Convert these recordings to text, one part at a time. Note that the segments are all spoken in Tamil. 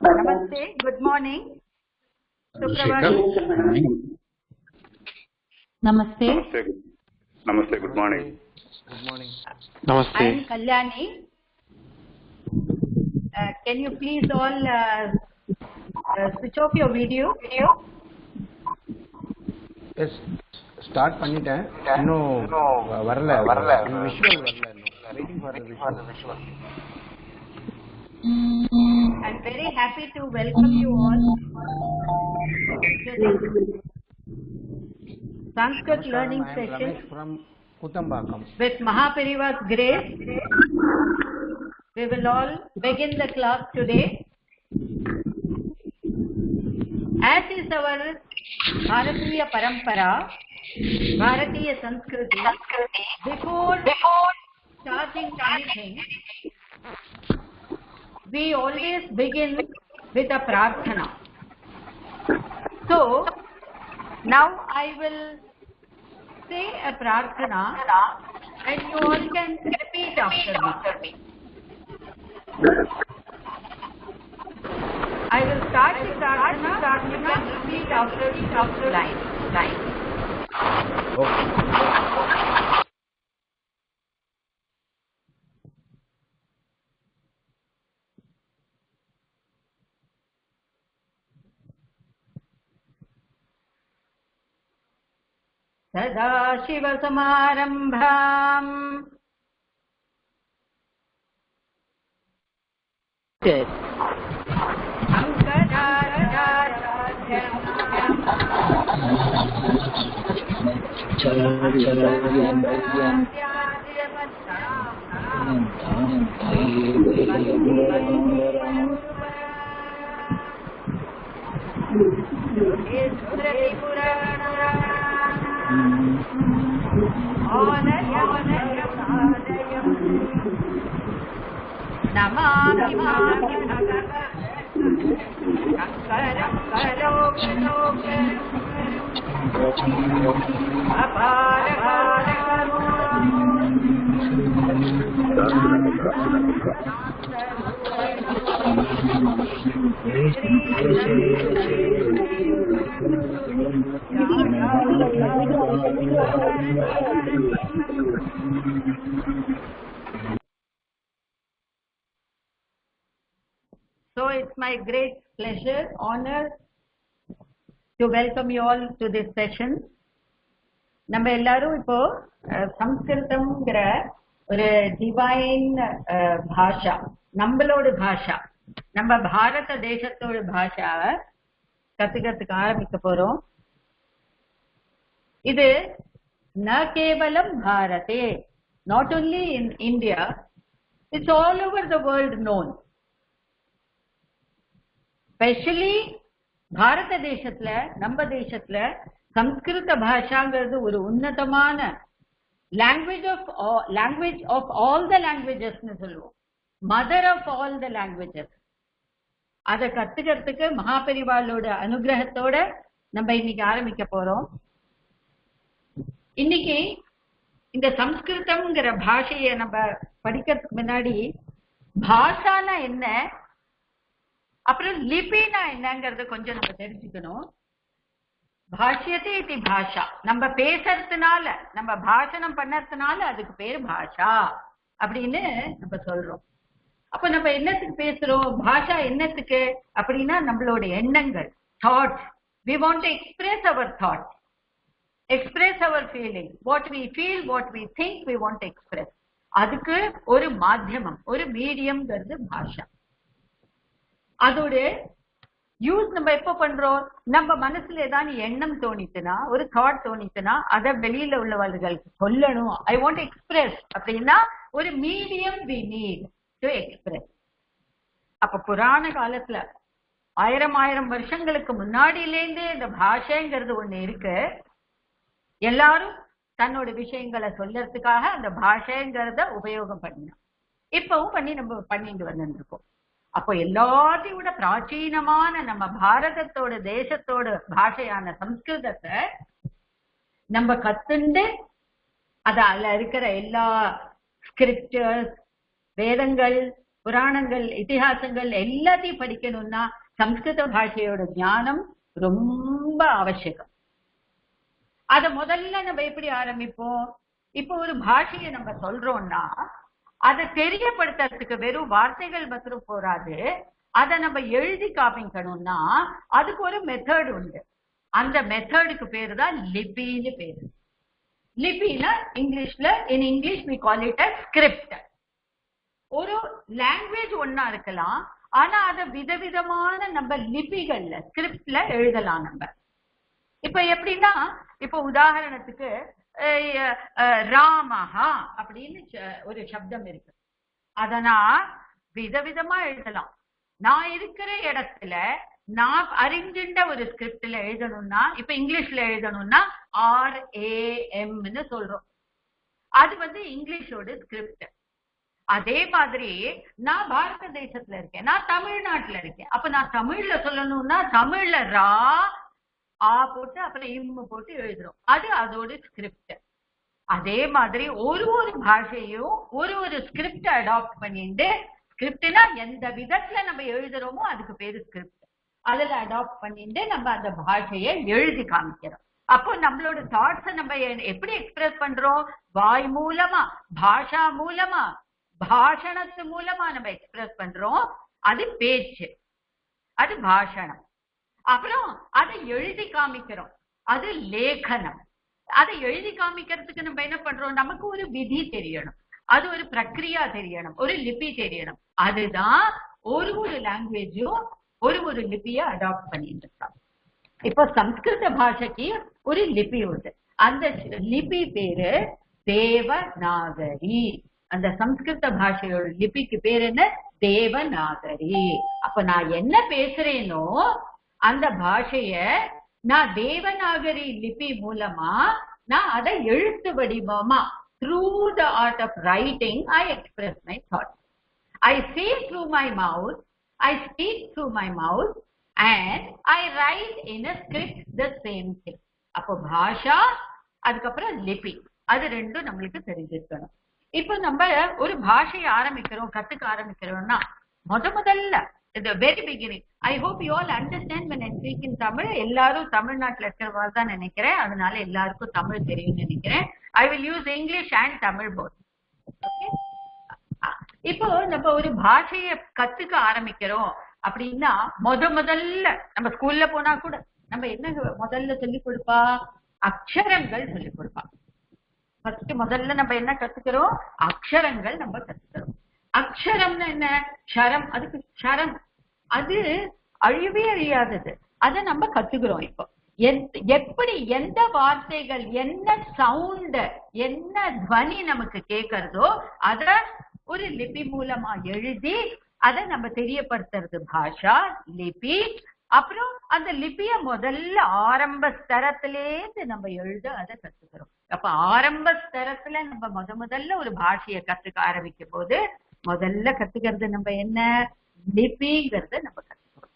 Namaste, good morning. Suprabhat. Namaste. Namaste, good morning. Good morning. Namaste. I am Kalyani. Can you please all switch off your video? Yes, start பண்ணிட்டேன். இன்னும் வரல விஷுவல் வரல. Waiting for the visual. I'm very happy to welcome you all to this Sanskrit learning session from Kuthambakam. with Mahapariva's grace. We will all begin the class today. As is our Bharatiya Parampara, Bharatiya Sanskriti, before starting anything, we always begin with a prarthana. So, now I will say a prarthana and you all can repeat after me. I will start the prarthana and you can repeat after line. Okay. सदाशिवसमारम्भाम् Good. नमामि शङ्करं So it's my great pleasure, honor to welcome you all to this session. நம்ம எல்லாரும் இப்போ சம்ஸ்கிருதம்ங்கிற ஒரு டிவைன் பாஷா, நம்மளோட பாஷா, நம்ம பாரத தேசத்தோட பாஷாவை கத்துக்கிறதுக்கு ஆரம்பிக்க போறோம். இது ந கேவலம் பாரதே, not only in India, it's all over the world known. Especially பாரத தேசத்துல, நம்ம தேசத்துல சம்ஸ்கிருத பாஷாங்கிறது ஒரு உன்னதமான language of all the languages னு சொல்லுவோம், mother of all the languages. அதை கத்துக்கிறதுக்கு மகாபெரிவாளோட அனுகிரகத்தோட நம்ம இன்னைக்கு ஆரம்பிக்க போறோம். இன்னைக்கு இந்த சம்ஸ்கிருதம்ங்கிற பாஷையை நம்ம படிக்கிறதுக்கு முன்னாடி பாஷானா என்ன, அப்புறம் லிபினா என்னங்கிறத கொஞ்சம் நம்ம தெரிஞ்சுக்கணும். பாஷ்யத்தை இது பாஷா, நம்ம பேசுறதுனால, நம்ம பாஷணம் பண்ணறதுனால அதுக்கு பேரு பாஷா அப்படின்னு நம்ம சொல்றோம். அப்ப நம்ம என்னத்துக்கு பேசுறோம், பாஷா என்னத்துக்கு அப்படின்னா நம்மளோட எண்ணங்கள், thoughts. We want to express our thoughts, express our feelings, what we feel, what we think, we want to express. அதுக்கு ஒரு மாத்தியமம், ஒரு மீடியம்ங்கிறது பாஷா. அதோட யூஸ் நம்ம எப்ப பண்றோம், நம்ம மனசுல ஏதாவது எண்ணம் தோணிச்சுன்னா, ஒரு தாட் தோணிச்சுன்னா அதை வெளியில உள்ளவர்களுக்கு சொல்லணும். ஐ வாண்ட் எக்ஸ்பிரஸ் அப்படின்னா ஒரு medium we need to express. அப்ப புராண காலத்துல 1000 வருஷங்களுக்கு முன்னாடியிலேருந்தே இந்த பாஷைங்கிறது ஒண்ணு இருக்கு. எல்லாரும் தன்னோட விஷயங்களை சொல்லறதுக்காக அந்த பாஷைங்கிறத உபயோகம் பண்ணணும். இப்பவும் நம்ம பண்ணிட்டு வந்துருக்கோம். அப்போ எல்லாத்தையும் விட பிராச்சீனமான நம்ம பாரதத்தோட தேசத்தோட பாஷையான சம்ஸ்கிருதத்தை நம்ம கத்துண்டு அதுல இருக்கிற எல்லா ஸ்கிரிப்டர்ஸ், வேதங்கள், புராணங்கள் இதிகாசங்கள் எல்லாத்தையும் படிக்கணும்னா சம்ஸ்கிருத பாஷையோட ஞானம் ரொம்ப அவசியம். அத முதல்ல நம்ம எப்படி ஆரம்பிப்போம்? இப்போ ஒரு பாஷையை நம்ம சொல்றோம்னா அதை தெரியப்படுத்துறதுக்கு வெறும் வார்த்தைகள் மாத்திரம் போராது. அதை நம்ம எழுதி காமிக்கணும்னா அதுக்கு ஒரு மெத்தட் உண்டு. அந்த மெத்தடுக்கு பேரு தான் லிபின்னு பேரு. லிபினா இங்கிலீஷ்ல, in English we call it as script. ஒரு லாங்குவேஜ் ஒன்னா இருக்கலாம், ஆனா அத விதவிதமான நம்ம லிபிகள்ல ஸ்கிரிப்ட்ல எழுதலாம் நம்ம. இப்ப எப்படின்னா, இப்ப உதாரணத்துக்கு ராமஹா அப்படின்னு ஒரு சப்தம் இருக்கு. அதனா விதவிதமா எழுதலாம். நான் இருக்கிற இடத்துல நான் அறிஞ்சின்ற ஒரு ஸ்கிரிப்ட்ல எழுதணும்னா, இப்ப இங்கிலீஷ்ல எழுதணும்னா RAMன்னு சொல்றோம். அது இங்கிலீஷோட ஸ்கிரிப்ட். அதே மாதிரி நான் பாரத தேசத்துல இருக்கேன், நான் தமிழ்நாட்டுல இருக்கேன். அப்ப நான் தமிழ்ல சொல்லணும்னா தமிழ்ல ரா ஆ போட்டு அப்புறம் இம்மு போட்டு எழுதுறோம். அது அதோட ஸ்கிரிப்ட். அதே மாதிரி ஒரு ஒரு பாஷையும் ஒரு ஒரு ஸ்கிரிப்ட் அடாப்ட் பண்ணிட்டு, ஸ்கிரிப்ட்னா எந்த விதத்துல நம்ம எழுதுறோமோ அதுக்கு பேரு ஸ்கிரிப்ட். அதுல அடாப்ட் பண்ணிட்டு நம்ம அந்த பாஷையை எழுதி காமிக்கிறோம். அப்போ நம்மளோட தாட்ஸை நம்ம எப்படி எக்ஸ்பிரஸ் பண்றோம்? வாய் மூலமா, பாஷா மூலமா, பாஷணத்து மூலமா நம்ம எக்ஸ்பிரஸ் பண்றோம். அது பேச்சு, அது பாஷணம். அப்புறம் அதை எழுதி காமிக்கிறோம், அது லேகனம். அதை எழுதி காமிக்கிறதுக்கு நம்ம என்ன பண்றோம்? நமக்கு ஒரு விதி தெரியணும், அது ஒரு பிரக்ரியா தெரியணும், ஒரு லிபி தெரியணும். அதுதான் ஒரு ஒரு லாங்குவேஜும் ஒரு ஒரு லிபியை அடாப்ட் பண்ணிட்டு இருக்காங்க. இப்போ சம்ஸ்கிருத பாஷைக்கு ஒரு லிபி உண்டு. அந்த லிபி பேரு தேவநாகரி. அந்த சம்ஸ்கிருத பாஷையோட லிபிக்கு பேர் என்ன? தேவநாகரி. அப்ப நான் என்ன பேசுறேனோ அந்த பாஷைய நான் தேவநாகரி லிபி மூலமா நான் அதை எழுத்து வடிவமா, through the art of writing, I express my thoughts. I say through my mouth, I speak through my mouth, and I write in a script the same thing. அப்போ பாஷா, அதுக்கப்புறம் லிபி, அது ரெண்டும் நம்மளுக்கு தெரிஞ்சிருக்கணும். இப்போ நம்ம ஒரு பாஷையை ஆரம்பிக்கிறோம், கத்துக்க ஆரம்பிக்கிறோம்னா முதல்ல the very beginning, I hope you all understand when I speak in Tamil. எல்லாரும் தமிழ்நாட்டுல இருக்கிறவா தான் நினைக்கிறேன், அதனால எல்லாருக்கும் தமிழ் தெரியும் நினைக்கிறேன். I will use English and Tamil both. Okay? இப்போ நம்ம ஒரு பாஷையை கத்துக்க ஆரம்பிக்கிறோம் அப்படின்னா முதல்ல நம்ம ஸ்கூல்ல போனா கூட நம்ம என்ன முதல்ல சொல்லி கொடுப்பா? அக்ஷரங்கள் சொல்லி கொடுப்பா. ஃபர்ஸ்ட் முதல்ல நம்ம என்ன கத்துக்கிறோம்? அக்ஷரங்கள் நம்ம கத்துக்கிறோம். அக்ஷரம்னா என்ன? ஷரம். அதுக்கு ஷரம், அது அழிவே அழியாதது. அதை நம்ம கத்துக்கிறோம். இப்போ எப்படி எந்த வார்த்தைகள், என்ன சவுண்ட், என்ன துவனி நமக்கு கேட்கறதோ அத ஒரு லிபி மூலமா எழுதி அதை நம்ம தெரியப்படுத்துறது பாஷா, லிபி. அப்புறம் அந்த லிபிய முதல்ல ஆரம்ப ஸ்தரத்திலேருந்து நம்ம எழுத அதை கத்துக்கிறோம். அப்ப ஆரம்ப ஸ்தரத்துல நம்ம முதல்ல ஒரு பாஷையை கத்துக்க ஆரம்பிக்கும் போது முதல்ல கத்துக்கிறது நம்ம என்ன? லிபிங்கிறத நம்ம கத்துக்கிறோம்.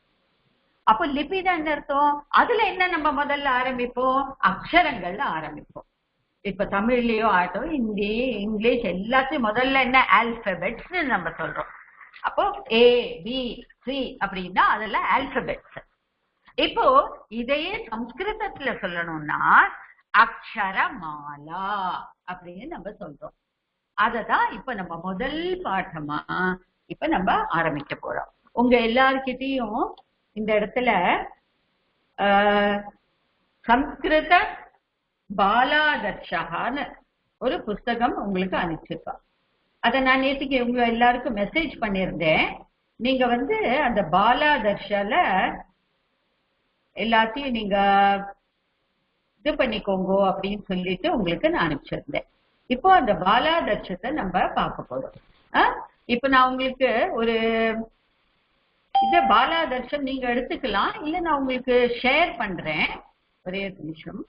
அப்போ லிபி தான் என்ன அர்த்தம்? அதுல என்ன நம்ம முதல்ல ஆரம்பிப்போம்? அக்ஷரங்கள்ல ஆரம்பிப்போம். இப்ப தமிழ்லயோ ஆகட்டும், ஹிந்தி, இங்கிலீஷ் எல்லாத்தையும் முதல்ல என்ன? ஆல்பபெட்ஸ் நம்ம சொல்றோம். அப்போ ABC அப்படின்னா அதெல்லாம் ஆல்பபெட்ஸ். இப்போ இதையே சம்ஸ்கிருதத்துல சொல்லணும்னா அக்ஷரமாலா அப்படின்னு நம்ம சொல்றோம். அததான் இப்ப நம்ம முதல் பாடமா இப்ப நம்ம ஆரம்பிக்க போறோம். உங்க எல்லார்கிட்டையும் இந்த இடத்துல சம்ஸ்கிருத பாலாதர்ஷகான்னு ஒரு புஸ்தகம் உங்களுக்கு அனுப்பிச்சிருப்பா. அதை நான் நேற்றுக்கு உங்க எல்லாருக்கும் மெசேஜ் பண்ணியிருந்தேன். நீங்க அந்த பாலாதர்ஷால எல்லாத்தையும் நீங்க இது பண்ணிக்கோங்க அப்படின்னு சொல்லிட்டு உங்களுக்கு நான் அனுப்பிச்சிருந்தேன். இப்போ அந்த பாலாதர்ஷத்தை நம்ம பார்க்க போறோம். இப்ப நான் உங்களுக்கு ஒரு பாலாதர்ஷம் நீங்க எடுத்துக்கலாம், இல்ல நான் உங்களுக்கு ஷேர் பண்றேன். ஒரே நிமிஷம்.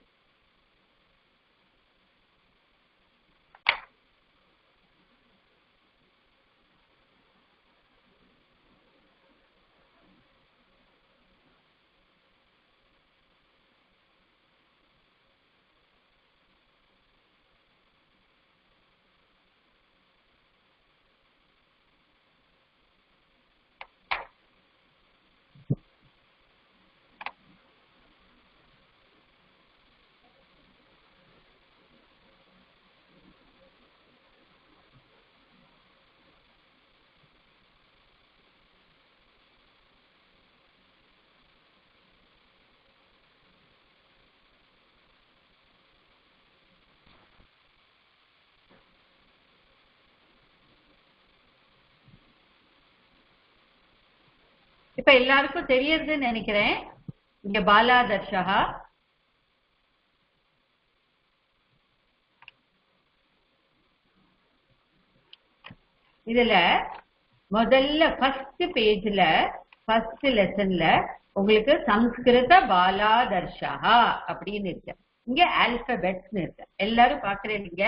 இப்ப எல்லாருக்கும் தெரியறதுன்னு நினைக்கிறேன். இங்க பாலாதர்ஷா இதுல முதல்ல ஃபர்ஸ்ட் பேஜ்ல ஃபர்ஸ்ட் லெசன்ல உங்களுக்கு சம்ஸ்கிருத பாலாதர்ஷா அப்படின்னு இருக்கு. இங்க ஆல்பபெட்ஸ் இருக்கு. எல்லாரும் பாக்குறீங்க.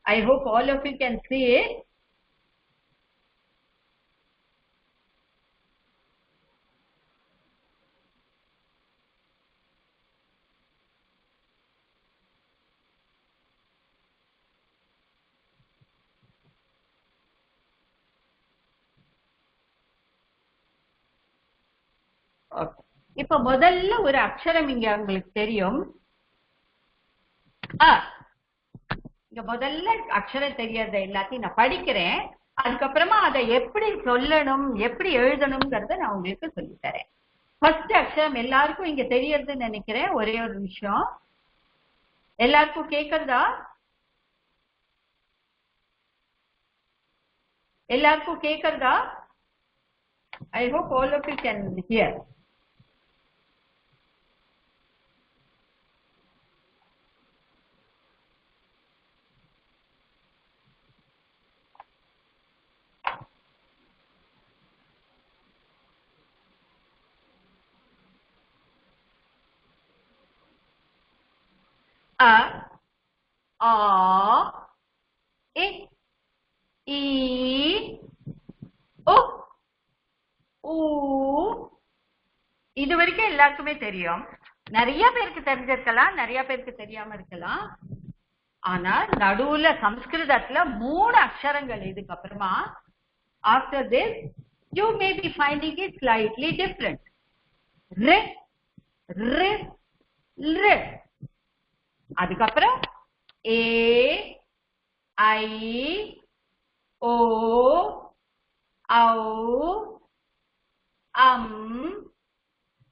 I hope all of you can see it. இப்ப முதல்ல ஒரு அக்ஷரம் இங்க உங்களுக்கு தெரியும். இங்க முதல்ல அக்ஷரம் தெரியறத எல்லாத்தையும் நான் படிக்கிறேன். அதுக்கப்புறமா அதை எப்படி சொல்லணும் எப்படி எழுதணும்ங்கிறத நான் உங்களுக்கு சொல்லி தரேன். ஃபர்ஸ்ட் அக்ஷரம் எல்லாருக்கும் இங்க தெரியறதுன்னு நினைக்கிறேன். ஒரே ஒரு நிமிஷம். எல்லாருக்கும் கேக்குறதா? எல்லாருக்கும் கேக்குறதா? I hope all of you can hear. A, A, I, E, O, U. இது வரைக்கும் எல்லாருக்குமே தெரியும். நிறைய பேருக்கு தெரிஞ்சிருக்கலாம், நிறைய பேருக்கு தெரியாம இருக்கலாம். ஆனா நடுவுல சம்ஸ்கிருதத்துல 3 அக்ஷரங்கள் இதுக்கு அப்புறமா. After this you may be finding it slightly different. R, R, R. அதுக்கப்புறம் A, I, O, Au,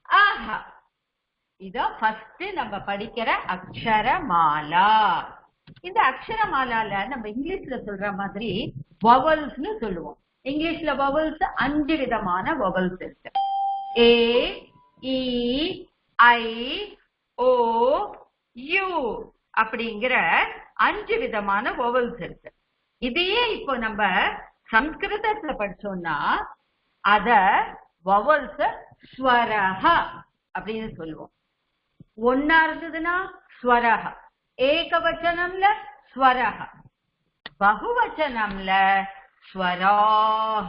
ஆஹா. இதான் ஃபர்ஸ்ட் நம்ம படிக்கிற அக்ஷரமாலா. இந்த அக்ஷரமாலால நம்ம இங்கிலீஷ்ல சொல்ற மாதிரி வவல்ஸ்னு சொல்லுவோம். இங்கிலீஷ்ல வவல்ஸ் 5 விதமான வவல்ஸ் இருக்கு. A, E, I, O, U அப்படிங்கிற 5 விதமான வவல்ஸ் இருக்கு. இதையே இப்போ நம்ம சம்ஸ்கிருதத்துல படிச்சோம்னா அத வவல்ஸ் ஸ்வரஹ அப்படின்னு சொல்லுவோம். ஒன்னா இருந்ததுன்னா ஸ்வரஹ, ஏகவச்சனம்ல ஸ்வரஹ, பகுவச்சனம்ல ஸ்வராஹ,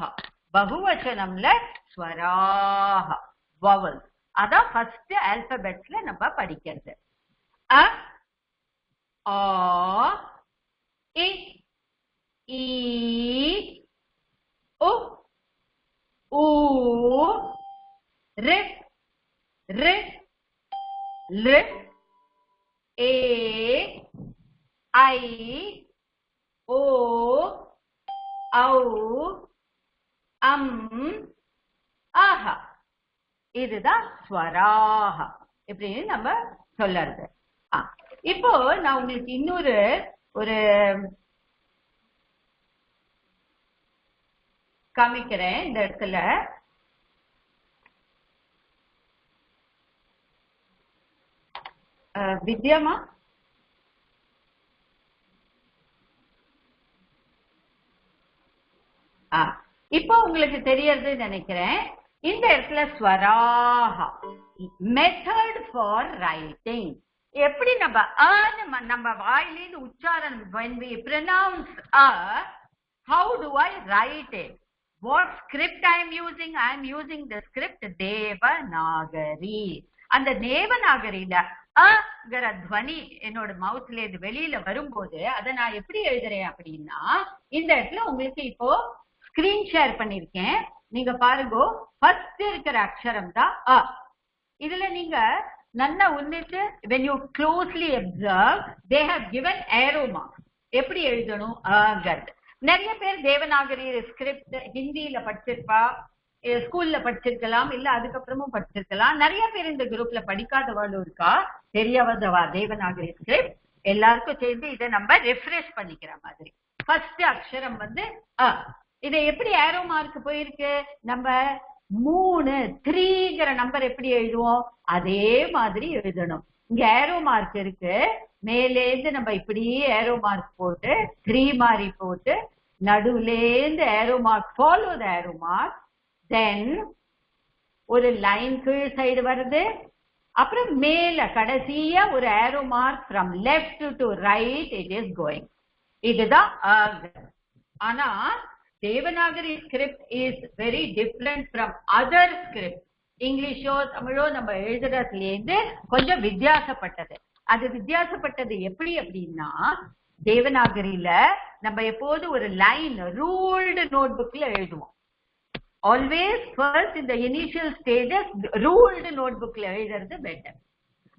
பகுவச்சனம்ல ஸ்வராஹ வவல்ஸ். அதான் ஃபர்ஸ்ட் ஆல்பபெட்ஸ்ல நம்ம படிக்கிறது. அ, ஆ, இ, ஈ, உ, ஊ, ரு, ரு, ல, ஏ, ஐ, ஓ, ஔ, ஆஹா. இதுதான் ஸ்வராஹ இப்படின்னு நம்ம சொல்லறது. இப்போ நான் உங்களுக்கு இன்னொரு ஒரு காமிக்கிறேன். இந்த இடத்துல வித்யாமா இப்போ உங்களுக்கு தெரியறது நினைக்கிறேன். இந்த இடத்துல ஸ்வராஹா மெத்தட் ஃபார் ரைட்டிங். எப்படி நம்ம வாயிலிருந்து உச்சாரணம் when we pronounce how do I write it? What script I am using? I am using the script Devanagari. அந்த தேவநாகரியில அங்கிற துவனி என்னோட மவுத்ல இது வெளியில வரும்போது அதை நான் எப்படி எழுதுறேன் அப்படின்னா, இந்த இடத்துல உங்களுக்கு இப்போ ஸ்கிரீன் ஷேர் பண்ணிருக்கேன். நீங்க பாருங்க, ஃபர்ஸ்ட் இருக்கிற அக்ஷரம் தான் அ. இதுல நீங்க நல்லா உன்னிட்டு when you closely observe they have given arrow marks. எப்படி எழுதணும் அங்கிறது. நிறைய பேர் தேவநாகரி ஸ்கிரிப்ட் ஹிந்தியில படிச்சிருப்பா, ஸ்கூல்ல படிச்சிருக்கலாம், இல்ல அதுக்கப்புறமும் படிச்சிருக்கலாம். நிறைய பேர் இந்த குரூப்ல படிக்காதவாளும் இருக்கா, தெரியாதவா தேவநாகரி ஸ்கிரிப்ட். எல்லாருக்கும் சேர்ந்து இதை நம்ம ரெஃப்ரெஷ் பண்ணிக்கிற மாதிரி. ஃபர்ஸ்ட் அக்ஷரம் வந்து அ. இதை எப்படி ஏரோ மார்க் போயிருக்கு, நம்ம 3 3ங்கிற நம்பர் எப்படி எழுதுவோம்? அதே மாதிரி எழுதணும். இங்க ஏரோ மார்க் இருக்கு, மேலேந்து நம்ம இப்படி ஏரோ மார்க் போட்டு 3 மாதிரி போட்டு நடுவுலேந்து arrow mark, follow the arrow mark, then ஒரு லைன் கீழ் சைடு வருது, அப்புறம் மேல கடைசியா ஒரு arrow mark from left to right it is going. இதுதான் ஆனா Devanagari script is very different from other script. இங்கிலீஷோ தமிழோ நம்ம எழுதுறதுலேருந்து கொஞ்சம் வித்தியாசப்பட்டது. அது வித்தியாசப்பட்டது எப்படி அப்படின்னா, தேவநாகரியில நம்ம எப்போது ஒரு லைன் ரூல்டு நோட் புக்ல எழுதுவோம். ஆல்வேஸ் ஃபர்ஸ்ட் இந்த இனிஷியல் ஸ்டேஜஸ் ரூல்டு நோட் புக்ல எழுதுறது பெட்டர்.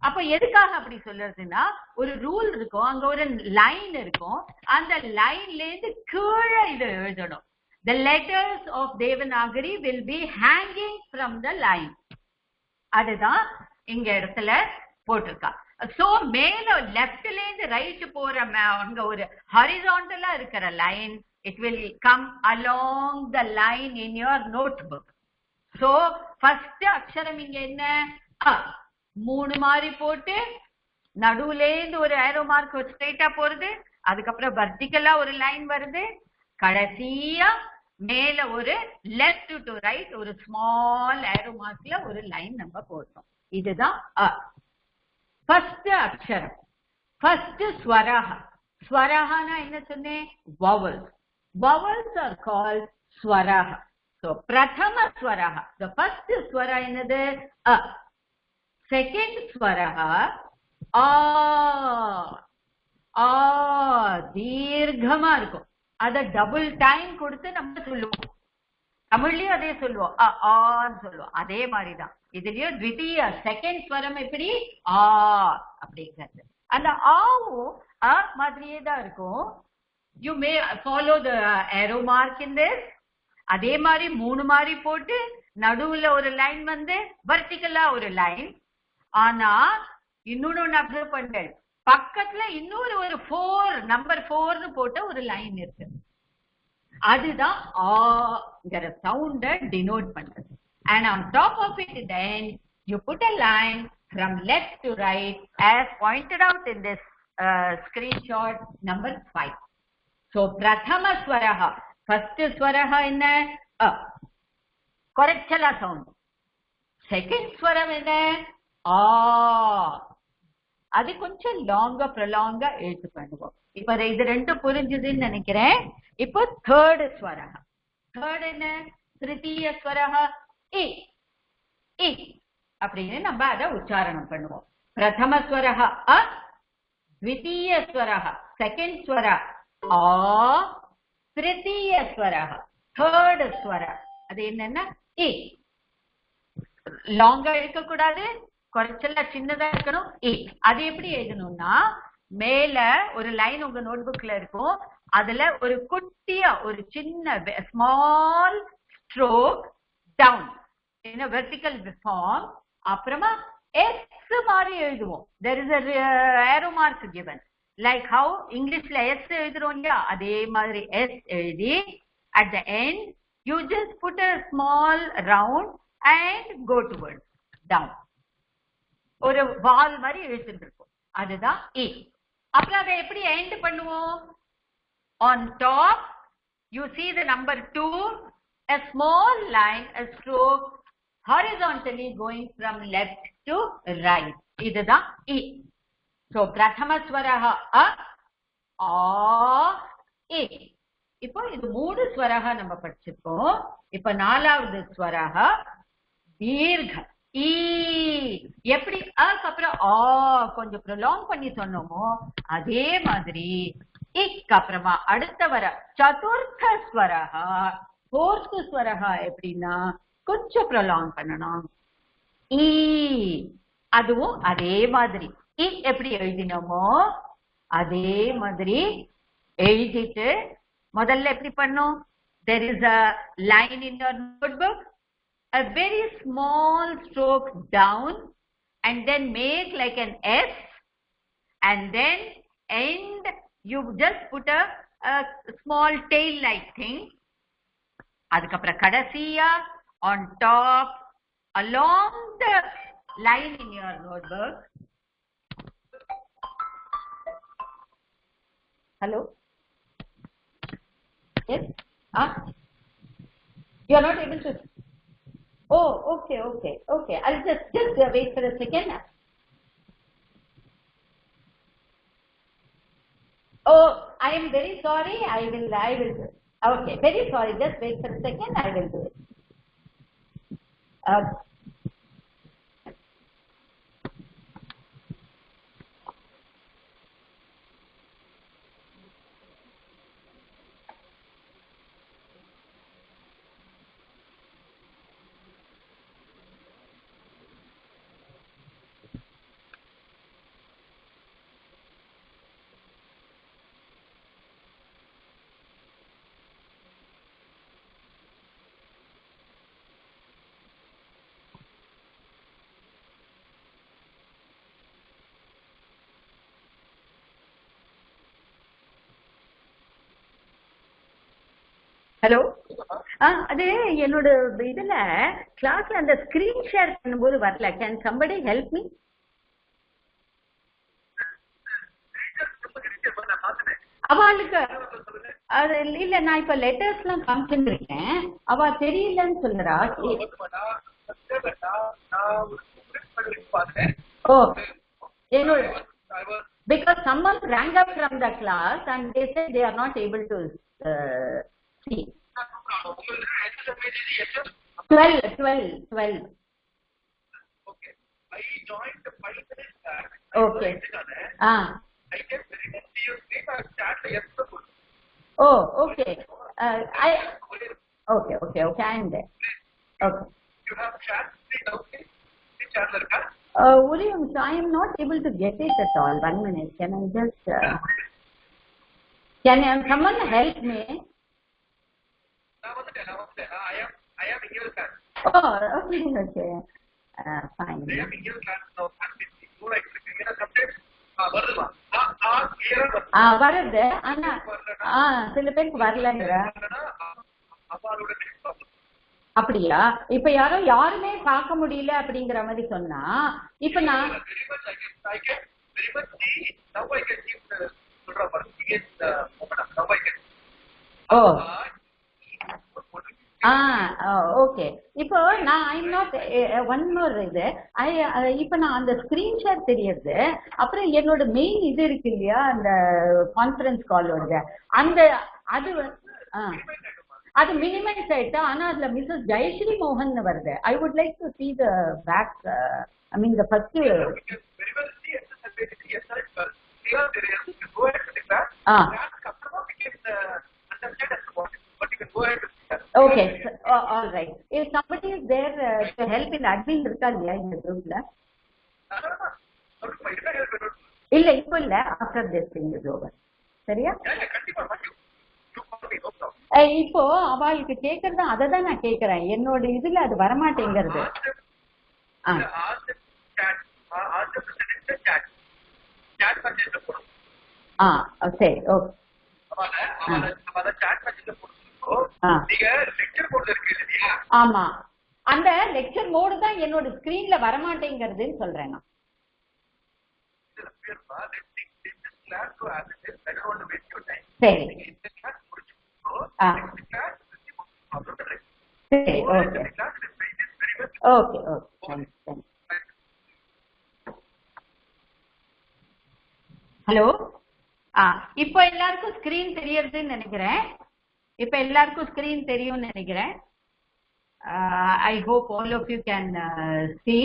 அப்ப எதுக்காக அப்படி சொல்றதுன்னா, ஒரு ரூல் இருக்கும், அங்க ஒரு லைன் இருக்கும், அந்த லைன்ல இருந்து கீழே இதை எழுதணும். The letters of Devanagari will be hanging from the line. அதுதான் இங்க இடத்துல போட்டிருக்கா. சோ மேல லெப்ட்ல இருந்து ரைட் போற அங்க ஒரு ஹாரிசான்டலா இருக்கிற line, it will come along the line in your notebook. So first அக்ஷரம் இங்க என்ன? 3 மாதிரி போட்டு நடுவுலேந்து ஒரு ஏரோ மார்க் ஸ்ட்ரைட்டா போறது, அதுக்கப்புறம் வர்டிகலா ஒரு லைன் வருது, கடைசியா மேல ஒரு லெஃப்ட் டு ரைட் ஒரு ஸ்மால் ஏரோ மார்க்ல ஒரு லைன் நம்ம போட்டோம். இதுதான் ஃபர்ஸ்ட் அக்ஷரம். ஃபர்ஸ்ட் ஸ்வரஹ. ஸ்வரஹனா என்ன சொன்னேன்? vowels. Vowels are called swaraha. So prathama swaraha, the first swara என்னது? a. Second swaraha a. தீர்க்கமா இருக்கும், அத டபுள் டைம் கொடுத்து நம்ம சொல்லுவோம். தமிழ்லயும் அதே சொல்லுவோம், ஆன்னு சொல்லுவோம். அதே மாதிரிதான் இதுலயும் த்விதீய செகண்ட் ஸ்வரம் எப்படி? ஆ அப்படிங்கிறது. அந்த ஆவும் அ மாதிரியே தான் இருக்கும். You may follow the arrow mark in this. அதே மாதிரி 3 மாதிரி போட்டு நடுவுல ஒரு லைன் வந்து வெர்டிகலா ஒரு லைன். ஆனா இன்னொன்னு அப்சர்வ் பண்ணுங்க, பக்கத்துல இன்னொரு ஒரு 4 நம்பர் 4னு போட்ட ஒரு லைன் இருக்கு. அதுதான் ஆங்கிற சவுண்ட டினோட் பண்றது. And on top of it then you put a line from left to right as pointed out in this screenshot number 5. So prathama swaraha, first swaraha என்ன? correctala sound. Second swaram என்ன? அது கொஞ்சம் லாங்கா ப்ரொலாங்கா எழுத்து பண்ணுவோம். இப்ப இது ரெண்டும் புரிஞ்சுதுன்னு நினைக்கிறேன். இப்போ தேர்ட் ஸ்வரஹ. தேர்ட் என்ன? திருத்தீய ஸ்வரஹ இ. இ அப்படின்னு நம்ம அதை உச்சாரணம் பண்ணுவோம். பிரதம ஸ்வரஹ அ, த்விதீய ஸ்வரஹ செகண்ட் ஸ்வர ஆ, திருத்தீய ஸ்வரஹ தேர்ட் ஸ்வர அது என்னன்னா இ. லாங்கா இருக்க கூடாது, குறைச்சல சின்னதா இருக்கணும். அது எப்படி எழுதணும்னா, மேல ஒரு லைன் உங்க நோட்புக்ல இருக்கும், அதுல ஒரு குட்டியா ஒரு சின்ன small stroke down in a vertical form, அப்புறமா எஸ் மாதிரி எழுதுவோம். there is a arrow mark given like how இங்கிலீஷ்ல எஸ் எழுதுறோம் இல்லையா, அதே மாதிரி எஸ் எழுதி at the end you just put a small round and go towards down. ஒரு வால் மாதிரி எழுத்துட்டு இருக்கும், அதுதான் இ. அப்புறம் அதை எப்படி எண்ட் பண்ணுவோம்? on top you see the number 2, a small line, a stroke horizontally going from left to right. இதுதான் இ. so prathama swaraha a, a, e. இப்போ இது 3 ஸ்வரஹா நம்ம படிச்சிருக்கோம். இப்ப 4வது ஸ்வரஹா தீர்க்க ஈ. எப்படி அப்புறம் ஆ கொஞ்சம் ப்ரொலாங் பண்ணி சொன்னோமோ அதே மாதிரி இக்கு அப்புறமா அடுத்த வர சதுர்த்த ஸ்வரஹா ஃபோர்த் ஸ்வரஹா எப்படின்னா கொஞ்சம் ப்ரொலாங் பண்ணணும். ஈ அதுவும் அதே மாதிரி இ எப்படி எழுதினோமோ அதே மாதிரி எழுதிட்டு முதல்ல எப்படி பண்ணும்? there is a line in your notebook, a very small stroke down, and then make like an S, and then end you just put a small tail like thing. அதுக்கப்புறம் கடைசியா on top, along the line in your notebook. Hello? Yes? You are not able to? Oh, okay. I'll just wait for a second. Oh, I am very sorry. I will do it. Okay, very sorry. Just wait for a second. I will do it. Hello அது என்னோட இதுல கிளாஸ்ல அந்த ஸ்கிரீன் ஷேர் பண்ணும்போது வரல. Can somebody help me? அவளுக்கு அது இல்ல, நான் இப்ப லெட்டர்ஸ் எல்லாம் காமிச்சுட்டு இருக்கேன். அவ தெரியலன்னு சொல்றா. ஓ, என்னோட because someone rang up from the class and they said they are not able to see. 12. Okay. I joined 5 minutes back. Okay. I can very much see your screen. I chat yesterday. Oh, okay. Okay. I am there. Okay. You have chat screen, okay? The chat larka? William, I am not able to get it at all. 1 minute. Can I just... can someone help me? I am in your class. Oh, okay. Fine. I am in your class now. Sometimes வருது. ஆனா சில பேருக்கு வரலங்கிற. அப்படியா? இப்ப யாருமே பார்க்க முடியல அப்படிங்கிற மாதிரி சொன்னா, இப்ப நான் ஓகே. இப்போ நான் I am not one more இது இப்ப நான் அந்த ஸ்கிரீன் ஷேர் தெரியுது. அப்புறம் என்னோட மெயின் இது இருக்கு இல்லையா, அந்த கான்ஃபரன்ஸ் காலோட அந்த அது மினிமைஸ் ஆயிட்டு. ஆனா அதுல மிஸ்ஸஸ் ஜெயஸ்ரீ மோகன் வருது. I would like to see the back, I mean the first. Okay, all right. If somebody is there to help in admin இருக்கா இல்லையா இந்த குரூப்ல? இல்ல இப்போ இல்ல, after this thing is over. சரியா? இப்போ அவளுக்கு கேக்குறது அததான் நான் கேக்குறேன். என்னோட இதுல அது வரமாட்டேங்கிறது. சரி, ஓகே. ஆமா, அந்த லெக்சர் மோடு தான் என்னோட ஸ்கிரீன்ல வரமாட்டேங்கிறதுன்னு சொல்றேன் நான். சரி ஓகே. ஹலோ, இப்போ எல்லாருக்கும் ஸ்கிரீன் தெரியறதுன்னு நினைக்கிறேன். இப்ப எல்லாருக்கும் ஸ்கிரீன் தெரியும்னு நினைக்கிறேன். I hope all of you can see.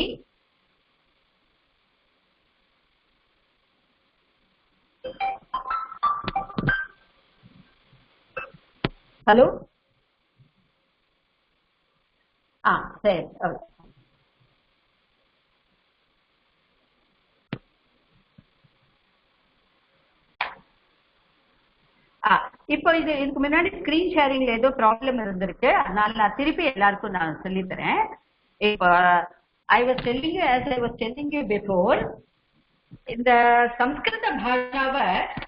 Hello? சரி, okay. இப்போ இதுக்கு முன்னாடி ஸ்கிரீன் ஷேரிங்ல ஏதோ ப்ராப்ளம் இருந்திருக்கு. அதனால நான் திருப்பி எல்லாருக்கும் நான் சொல்லி தரேன். இப்போ I was telling you, as I was telling you before, இந்த சம்ஸ்கிருத பாஷாவை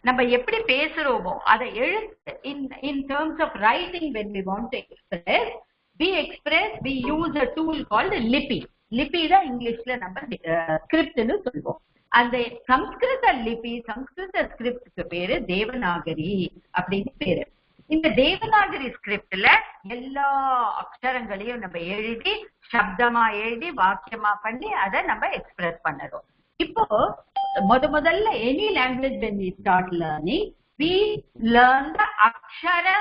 நம்ம எப்படி பேசுறோமோ அதை எழுத்து in terms of writing when we want to express, we express, we use a tool called lipi. Lipi தான் இங்கிலீஷ்ல நம்ம ஸ்கிரிப்ட்னு சொல்லுவோம். அந்த சம்ஸ்கிருத லிபி, சம்ஸ்கிருத ஸ்கிரிப்டுக்கு பேரு தேவநாகரி அப்படின்னு பேரு. இந்த தேவநாகரி ஸ்கிரிப்ட்ல எல்லா அக்ஷரங்களையும் நம்ம எழுதி, சப்தமா எழுதி, வாக்கியமா பண்ணி அதை நம்ம எக்ஸ்பிரஸ் பண்ணறோம். இப்போ முதல்ல any language when we start learning, we learn the akshara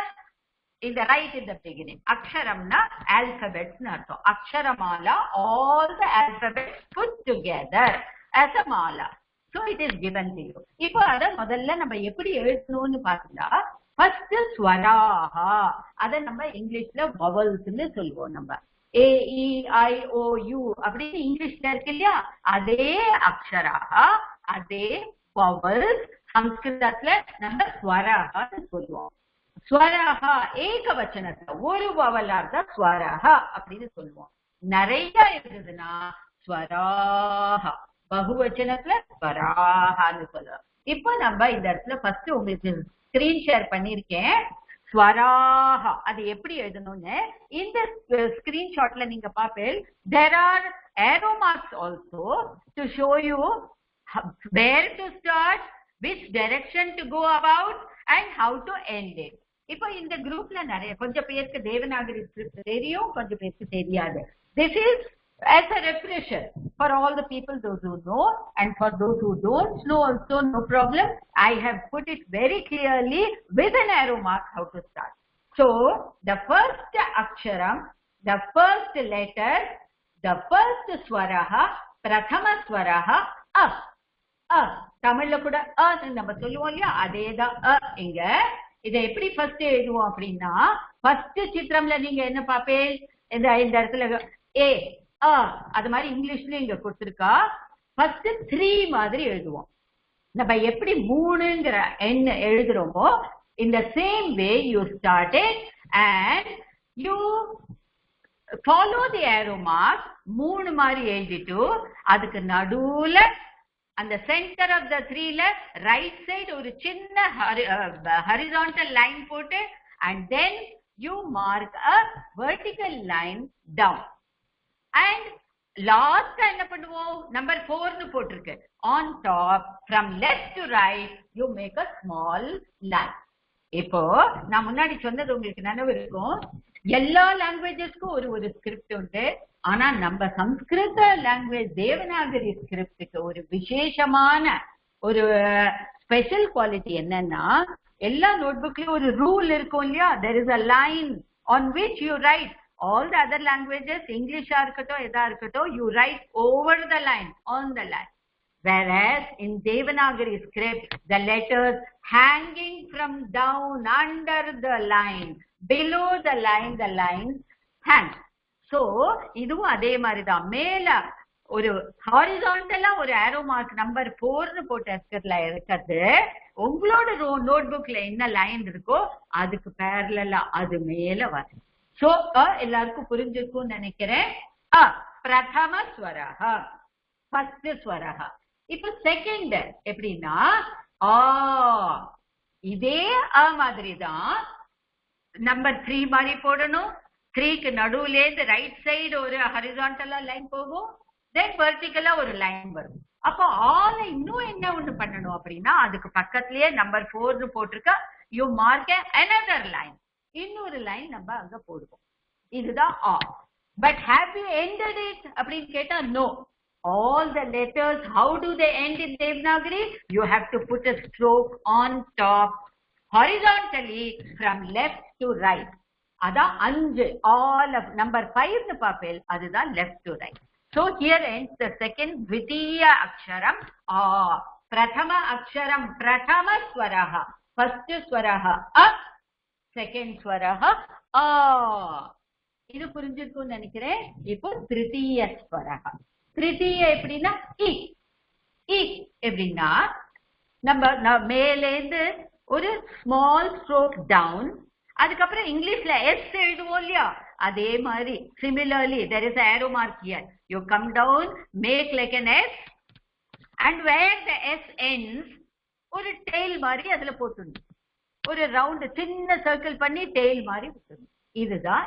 in the right in the beginning. Aksharamna alphabets nu artham. Aksharamala, all the alphabets put together as a mala. So it is given to you. இப்போ அத முதல்ல நம்ம எப்படி எழுதணும்னு பார்த்தா, first swaraha, அத நம்ம இங்கிலீஷ்ல vowels னு சொல்லுவோம். நம்ம A, E, I, O, U அப்படின்னு இங்கிலீஷ்ல இருக்கு இல்லையா, அதே அக்ஷராக, அதே vowels சம்ஸ்கிருதத்துல நம்ம ஸ்வராகன்னு சொல்லுவோம். ஸ்வராகா ஏகவச்சனத்துல ஒரு வவலா இருந்தா ஸ்வராகா அப்படின்னு சொல்லுவோம். நிறைய இருந்ததுன்னா ஸ்வராகா, பகுவச்சனத்துல ஸ்வராகான்னு சொல்லுவோம். இப்போ நம்ம இந்த இடத்துல ஃபர்ஸ்ட் உங்களுக்கு ஸ்கிரீன் ஷேர் பண்ணிருக்கேன். ஸ்வராகா அது எப்படி எழுதணும்னு இந்த ஸ்கிரீன்ஷாட்ல நீங்க பாப்பேன். there are arrow marks also to show you where to start, which direction to go about and how to end it. இப்போ இந்த குரூப்ல நிறைய கொஞ்சம் பேருக்கு தேவநாகரி ஸ்கிரிப்ட் தெரியும், கொஞ்சம் பேருக்கு தெரியாது. this is as a refresher for all the people, those who know, and for those who don't know also, no problem. I have put it very clearly with an arrow mark how to start. So the first aksharam, the first letter, the first swaraha, prathama swaraha a. தமிழ்ல கூட நம்ம சொல்லுவோம் இல்லையா, அதேதான் இங்க. இதை எப்படி ஃபர்ஸ்ட் எழுதுவோம் அப்படின்னா, ஃபர்ஸ்ட் சித்திரம்ல நீங்க என்ன பாப்பேன், இந்த இடத்துல ஏ அது மாதிரி இங்கிலீஷ்ல இங்க கொடுத்திருக்கா. ஃபர்ஸ்ட் 3 மாதிரி எழுதுவோம். நம்ம எப்படி 3ங்கிற எண் எழுதுறோமோ, இந்த same way you start it and you follow the arrow mark. 3 மாதிரி எழுதிட்டு அதுக்கு நடுவுல அந்த சென்டர் ஆஃப் த 3ல ரைட் சைடு ஒரு சின்ன ஹரிசான்டல் லைன் போட்டு, and then you mark a vertical line down. and last என்ன பண்ணுவோம், நம்பர் 4 னு போட்டிருக்கு. on top from left to right you make a small line. இப்போ நான் முன்னாடி சொன்னது உங்களுக்கு நினைவு இருக்கும், எல்லா லாங்குவேஜஸ்க்கும் ஒரு ஸ்கிரிப்ட் உண்டு. ஆனா நம்ம சம்ஸ்கிருத லாங்குவேஜ் தேவநாகரி ஸ்கிரிப்டுக்கு ஒரு விசேஷமான ஒரு ஸ்பெஷல் குவாலிட்டி என்னன்னா, எல்லா நோட்புக்லயும் ஒரு ரூல் இருக்கும் இல்லையா, there is a line on which you write. all the other languages, இங்கிலீஷா இருக்கட்டும் எதா இருக்கட்டும், you write over the line, on the line. whereas in Devanagari script the letters hanging from down under the line, below the line hang. so இதுவும் அதே மாதிரிதான். மேல ஒரு ஹாரிசான்டலா ஒரு ஏரோ மார்க் நம்பர் 4 னு போட்டு இருக்கிறது, உங்களோட நோட்புக்ல என்ன லைன் இருக்கோ அதுக்கு பேரலா அது மேல வரும். சோ எல்லாருக்கும் புரிஞ்சிருக்கும் நினைக்கிறேன். பிரதம ஸ்வரஹா, ஃபர்ஸ்ட் ஸ்வரஹா. இப்ப செகண்ட் எப்படின்னா, இதே மாதிரி தான் நம்பர் 3 மாதிரி போடணும். 3க்கு நடுவுல இருந்து ரைட் சைடு ஒரு ஹரிசான்டலா லைன் போகும், தென் வெர்டிகலா ஒரு லைன் வரும். அப்போ இன்னும் என்ன ஒண்ணு பண்ணணும் அப்படின்னா, அதுக்கு பக்கத்திலேயே நம்பர் 4 னு போட்டிருக்க, யூ மார்க் another line, இன்னொரு லைன் நம்ம அங்க போடுவோம். இதுதான் but have you ended it அப்படின்னு கேட்டா no. all the letters, how do they end in Devanagari? you have to put a stroke on top horizontally from left to right. அதான் 5. all of number 5 னு பாப்பேல், அதுதான் left to right. so here ends the second dvitiya aksharam prathama aksharam, prathama swaraha, first swaraha second swaraha இது புரிஞ்சிருக்கும்னு நினைக்கிறேன். இப்போ திருத்தீய ஸ்வரஹா. திருத்தீய எப்படின்னா எப்படின்னா, நம்ம மேலேந்து ஒரு ஸ்மால் ஸ்ட்ரோக் டவுன், அதுக்கப்புறம் இங்கிலீஷ்ல எஸ் எழுதுவோம் இல்லையா, அதே மாதிரி similarly there is an arrow mark here. you come down, make like an S, and where the S ends ஒரு டெய்ல் மாதிரி அதுல போட்டுணும். ஒரு ரவுண்ட் சின்ன சர்க்கிள் பண்ணி டெய்ல் மாதிரி விட்டுணும். இதுதான்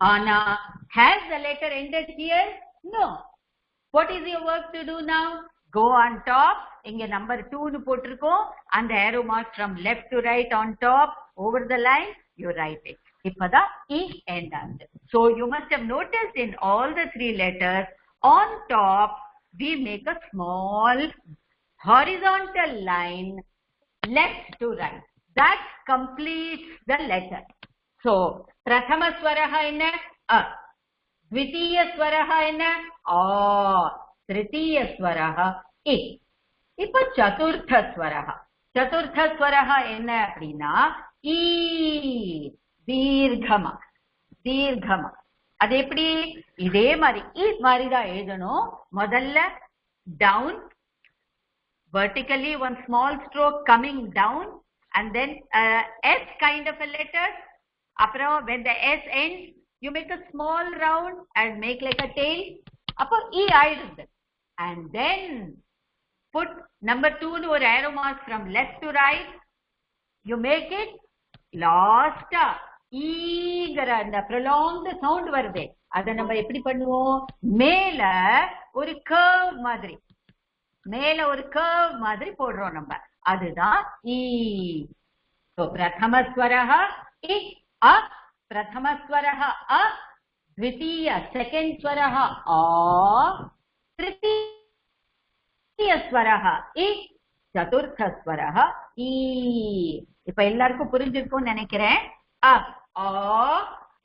Ana, has the letter ended here? No. What is your work to do now? Go on top. Inge number 2 nu potirkom, and the arrow mark from left to right on top over the line, you write it. Ipada E end answer. So you must have noticed in all the 3 letters on top we make a small horizontal line left to right. That completes the letter. So prathama swaraha enna a, dvitiya swaraha enna a, tritiya swaraha I. இப்ப சதுர்த்த ஸ்வரஹ. சதுர்த்த ஸ்வரஹ என்ன அப்படின்னா ஈ, தீர்க்கமா. தீர்க்கமா அது எப்படி? இதே மாதிரி மாதிரி தான் எழுதணும். முதல்ல down, vertically one small stroke coming down, and then S kind of a letter. அப்புறம் when the S ends, you make a small round and make like a tail. அப்போ E ஆயிடுது. And then put number 2 னு ஒரு arrow mark from left to right. You make it last ஈங்கற அந்த prolonged sound வருதே, அத நம்ம எப்படி பண்ணுவோம்? மேல ஒரு curve மாதிரி, மேல ஒரு curve மாதிரி போடுறோம் நம்ம. அதுதான் ஈ. So prathama swaraha I, a, prathama swaraha a, dvitiya second swaraha a, tritiya swaraha I, chaturtha swaraha I. இப்ப எல்லாருக்கும் புரிஞ்சிருக்கும்னு நினைக்கிறேன். அ, ஆ,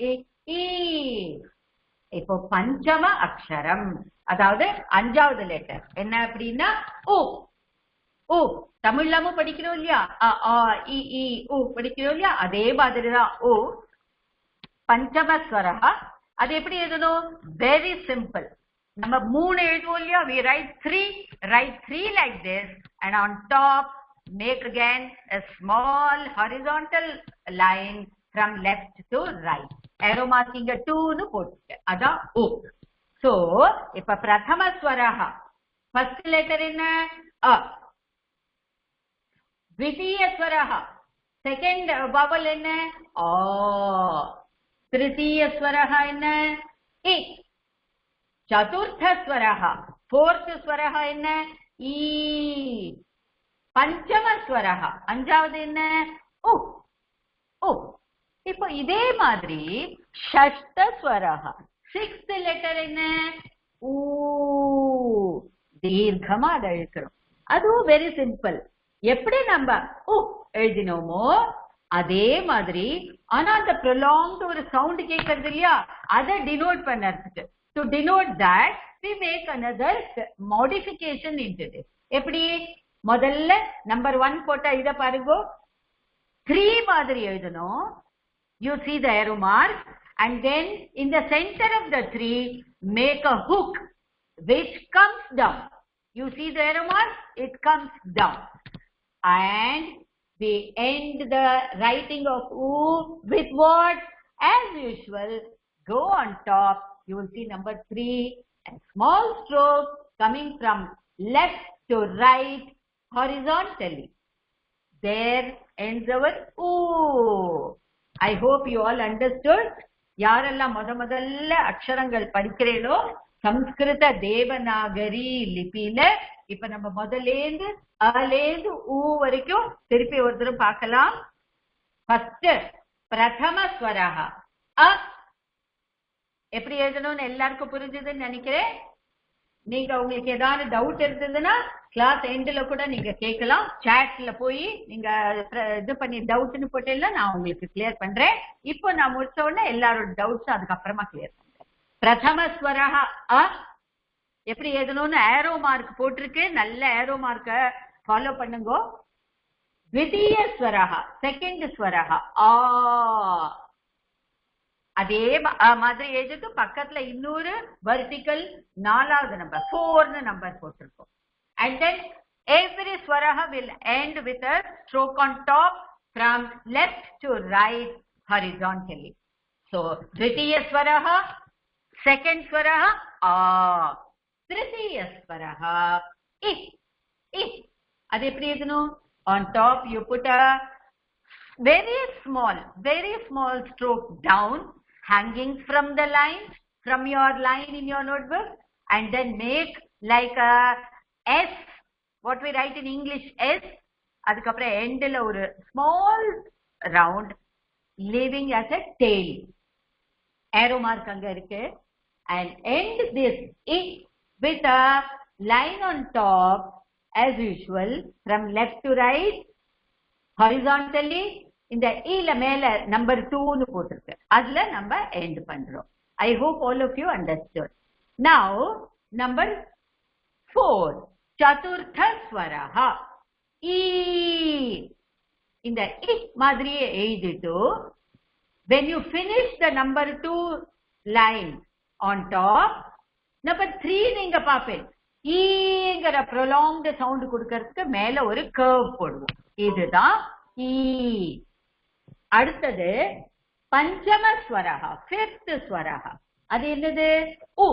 இ, ஈ. இப்போ பஞ்சம அக்ஷரம், அதாவது 5வது லெட்டர் என்ன அப்படின்னா உ. உ தமிழ்லாமும் படிக்கிறோம் இல்லையா? அ, ஆ, இ, ஈ, உ படிக்கிறோம் இல்லையா? அதே மாதிரிதான் உ. பஞ்சம ஸ்வரஹா. அது எப்படி எழுதணும்? Very simple. நம்ம 3 எழுதுவோம் இல்லையா? We write 3 like this, and on top make again a small horizontal line from left to right. Arrow marking 2 nu போட்டு அதான் உ. So இப்ப பிரதம ஸ்வரஹா, first letter என்ன? அ. द्वितीय स्वरः, second vowel என்ன? ஆ. तृतीय स्वरः என்ன? இ. चतुर्थ स्वरः, fourth स्वरः என்ன? ஈ. பஞ்சம ஸ்வரஹ, 5வது என்ன? உ. உ. இப்போ இதே மாதிரி ஷஷ்ட ஸ்வரஹ, 6th letter என்ன? ஊ. தீர்க்கமா அதை எழுக்கிறோம். அதுவும் வெரி சிம்பிள். எப்படி நம்ம உ எழுதினோமோ அதே மாதிரி, ஆனா அந்த prolonged ஒரு சவுண்ட் கேட்கறது இல்லையா, அதை denote பண்ணறதுக்கு, to denote that we make another modification into this. எப்படி? முதல்ல நம்பர் 1 போட்டா இத பாருங்க, 3 மாதிரி எழுதணும். You see the arrow mark, and then in the center of the 3 make a hook which comes down. You see the arrow mark? It comes down. And we end the writing of U with what? As usual, go on top. You will see number 3, a small stroke coming from left to right horizontally. There ends our U. I hope you all understood. யாரெல்லாம் முதல்ல அக்ஷரங்கள் படிக்கிறீங்களோ சம்ஸ்கிருத தேவநாகரி லிபியில, இப்ப நம்ம முதல்லேந்து அலேந்து ஊ வரைக்கும் திருப்பி ஒரு தடவை பார்க்கலாம். ஃபர்ஸ்ட் பிரதம ஸ்வரஹ அ. எப்படி எழுதணும்னு எல்லாருக்கும் புரிஞ்சதுன்னு நினைக்கிறேன். நீங்க உங்களுக்கு ஏதாவது டவுட் இருந்ததுன்னா கிளாஸ் எண்ட்ல கூட நீங்க கேட்கலாம். சாட்ல போய் நீங்க இது பண்ணி டவுட்னு போட்டேன்னா நான் உங்களுக்கு கிளியர் பண்றேன். இப்போ நான் முடிச்ச உடனே எல்லாரோட டவுட்ஸ் அதுக்கப்புறமா கிளியர் பண்றேன். பிரதம ஸ்வரஹ அ எப்படி எழுதணும்னு ஏரோ மார்க் போட்டிருக்கு. நல்ல ஏரோ மார்க்க ஃபாலோ பண்ணுங்க. द्वितीय स्वरः, सेकंड स्वरः आ. அதே மாதிரி எழுதிட்டு பக்கத்துல இன்னொரு வெர்டிகல் 4வது நம்பர் 4 நம்பர் போட்டிருக்கோம். And then every swaraha will end with a stroke on top from left to right horizontally. So द्वितीय swaraha, second swaraha a, तृतीय swaraha I. I. அது எப்படி எழுதணும்? On top you put a very small stroke down hanging from the line, from your line in your notebook, and then make like a S, what we write in English S, adukapra end la oru small round leaving as a tail, arrow mark anga irukku, and end this with a line on top as usual from left to right horizontally. இந்த ஈல மேல number 2 னு போட்டிருக்கு, அதுல நம்ம end பண்றோம். I hope all of you understood. Now number 4, Chaturtha ஸ்வரஹ ஈ. இந்த இ மாதிரியே எழுதிட்டு when you finish the number 2 line on top, number 3 நீங்க பாப்பீங்க ஈங்கற prolonged sound கொடுக்கிறதுக்கு மேல ஒரு curve போடுவோம். இதுதான் ஈ. அடுத்தது பஞ்சம ஸ்வரஹ, fifth ஸ்வரஹ. அது என்னது? உ.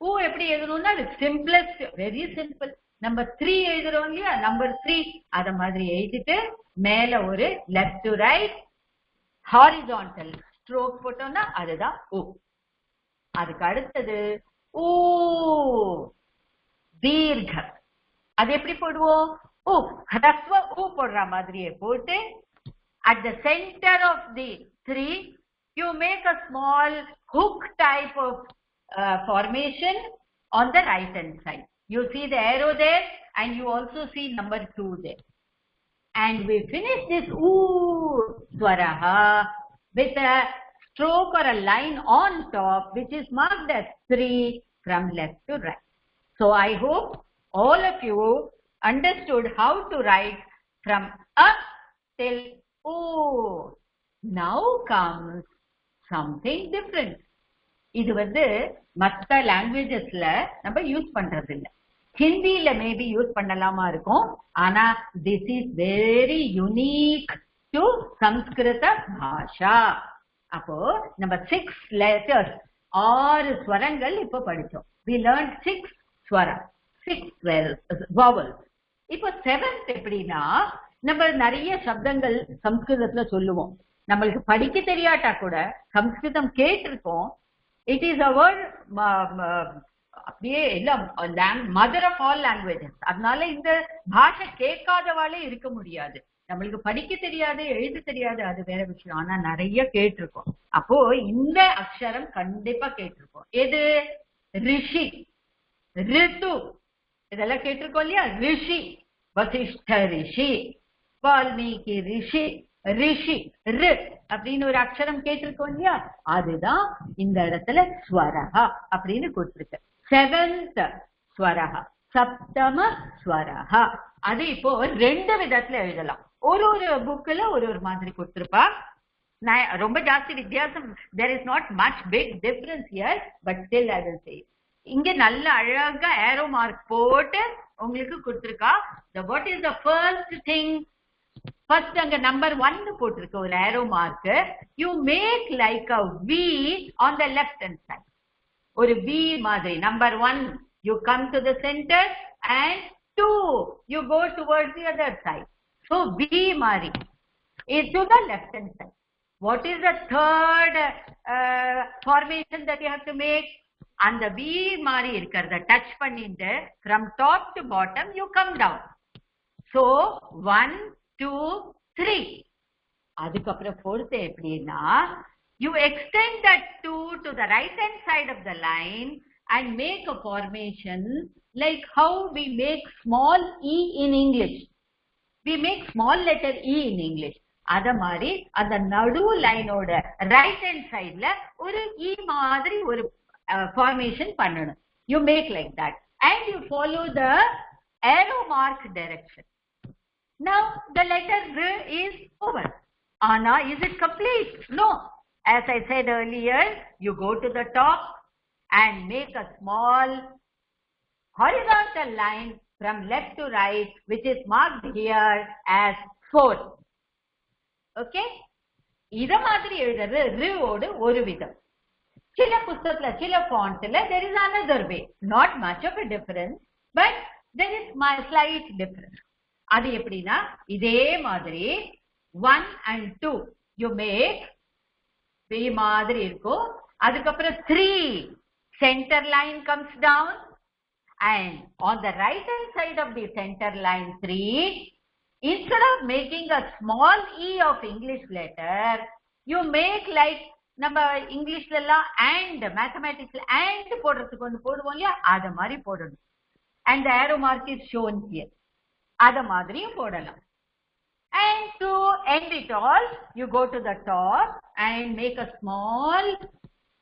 உ எப்படி எழுதணும்னா சிம்பிளஸ்ட், வெரி சிம்பிள். நம்பர் 3 எழுதுறோம் இல்லையா, நம்பர் 3 அத மாதிரி எழுதிட்டு மேல ஒரு left to right horizontal stroke போட்டோம்னா அதுதான் உ. அதுக்கு அடுத்தது ஊ, தீர்க்க. அது எப்படி போடுவோம்? உ ஹ்ரஸ்வ உ போடுற மாதிரியே போட்டு at the center of the 3 you make a small hook type of formation on the right hand side. You see the arrow there, and you also see number 2 there. And we finish this oo swaraha with a stroke or a line on top which is marked as 3 from left to right. So I hope all of you understood how to write from a till o. Now comes something different. இது வந்து மற்ற லாங்குவேஜஸ்ல நம்ம யூஸ் பண்றது இல்ல. ஹிந்தியில மேபி யூஸ் பண்ணலாமா இருக்கும், ஆனா this is very unique to சம்ஸ்கிருத பாஷா. அப்போ நம்ம 6 letters, 6 ஸ்வரங்கள் இப்ப படிச்சோம். We learned 6 Swara, 6 vowels. இப்போ 7th எப்படின்னா, நம்ம நிறைய சப்தங்கள் சம்ஸ்கிருதத்துல சொல்லுவோம். நம்மளுக்கு படிக்க தெரியாட்டா கூட சம்ஸ்கிருதம் கேட்டிருக்கோம். இட் இஸ் அவர் அப்படியே எல்லாம் மதர் ஆஃப் ஆல் லாங்குவேஜஸ். அதனால இந்த பாஷை கேட்காதவாளே இருக்க முடியாது. நம்மளுக்கு படிக்க தெரியாது, எழுத தெரியாது, அது வேற விஷயம். ஆனா நிறைய கேட்டிருக்கோம். அப்போ இந்த அக்ஷரம் கண்டிப்பா கேட்டிருக்கோம். எது? ரிஷி, ரித்து, இதெல்லாம் கேட்டிருக்கோம் இல்லையா? ரிஷி, வசிஷ்ட ரிஷி, வால்மீகி ரிஷி, ரிஷி ரு அப்படின்னு ஒரு அக்ஷரம் கேட்டிருக்கோம் இல்லையா? அதுதான் இந்த இடத்துல ஸ்வரஹா அப்படின்னு கொடுத்திருக்கு. 7th ஸ்வரஹா, சப்தம ஸ்வரஹா. அது இப்போ 2 விதத்துல எழுதலாம். ஒரு புக்ல ஒரு மாதிரி கொடுத்திருப்பா. ரொம்ப ஜாஸ்தி வித்தியாசம், there is not much big difference here, but still I will say. இங்க நல்ல அழகா ஏரோ மார்க் போட்டு உங்களுக்கு கொடுத்திருக்கா. what is the first thing? First அங்க number 1 போட்டிருக்கு ஒரு arrow mark. You make like a V on the left hand side. ஒரு V மாதிரி. Number 1 you come to the center, and 2 you go towards the other side. So V மாதிரி is to the left hand side. What is the third formation that you have to make? அந்த V மாதிரி இருக்கிறத டச் பண்ணிட்டு from top to bottom you come down. So 1 2 3. அதுக்கப்புறம் 4th எப்படின்னா, you extend that 2 to the right hand side of the line and make a formation like how we make small e in English. We make small letter e in English. அத மாதிரி அந்த நடு லைனோட ரைட் ஹேண்ட் சைட்ல ஒரு e மாதிரி ஒரு formation பண்ணணும். You make like that and you follow the arrow mark direction. Now the letter R is over. Anna, is it complete? No. As I said earlier, you go to the top and make a small horizontal line from left to right, which is marked here as 4. Okay? இத மாதிரி எழுதுறது R ஓடு ஒரு விதம். சில புத்தகத்துல, சில ஃபாண்ட்ல there is another way. Not much of a difference, but there is my slight difference. அது எப்படின்னா, இதே மாதிரி 1 and 2 you make V மாதிரி இருக்கும். அதுக்கப்புறம் 3 center line comes down, and on the right hand side of the center line 3, instead of making a small e of English letter, you make like நம்ம இங்கிலீஷ்ல எல்லாம் and mathematics and போடுறதுக்கு ஒன்று போடுவோம் இல்லையா, அத மாதிரி போடணும். And the arrow mark is shown here. அத மாதிரியும் போடலாம். And to end it all, you go to the top and make a small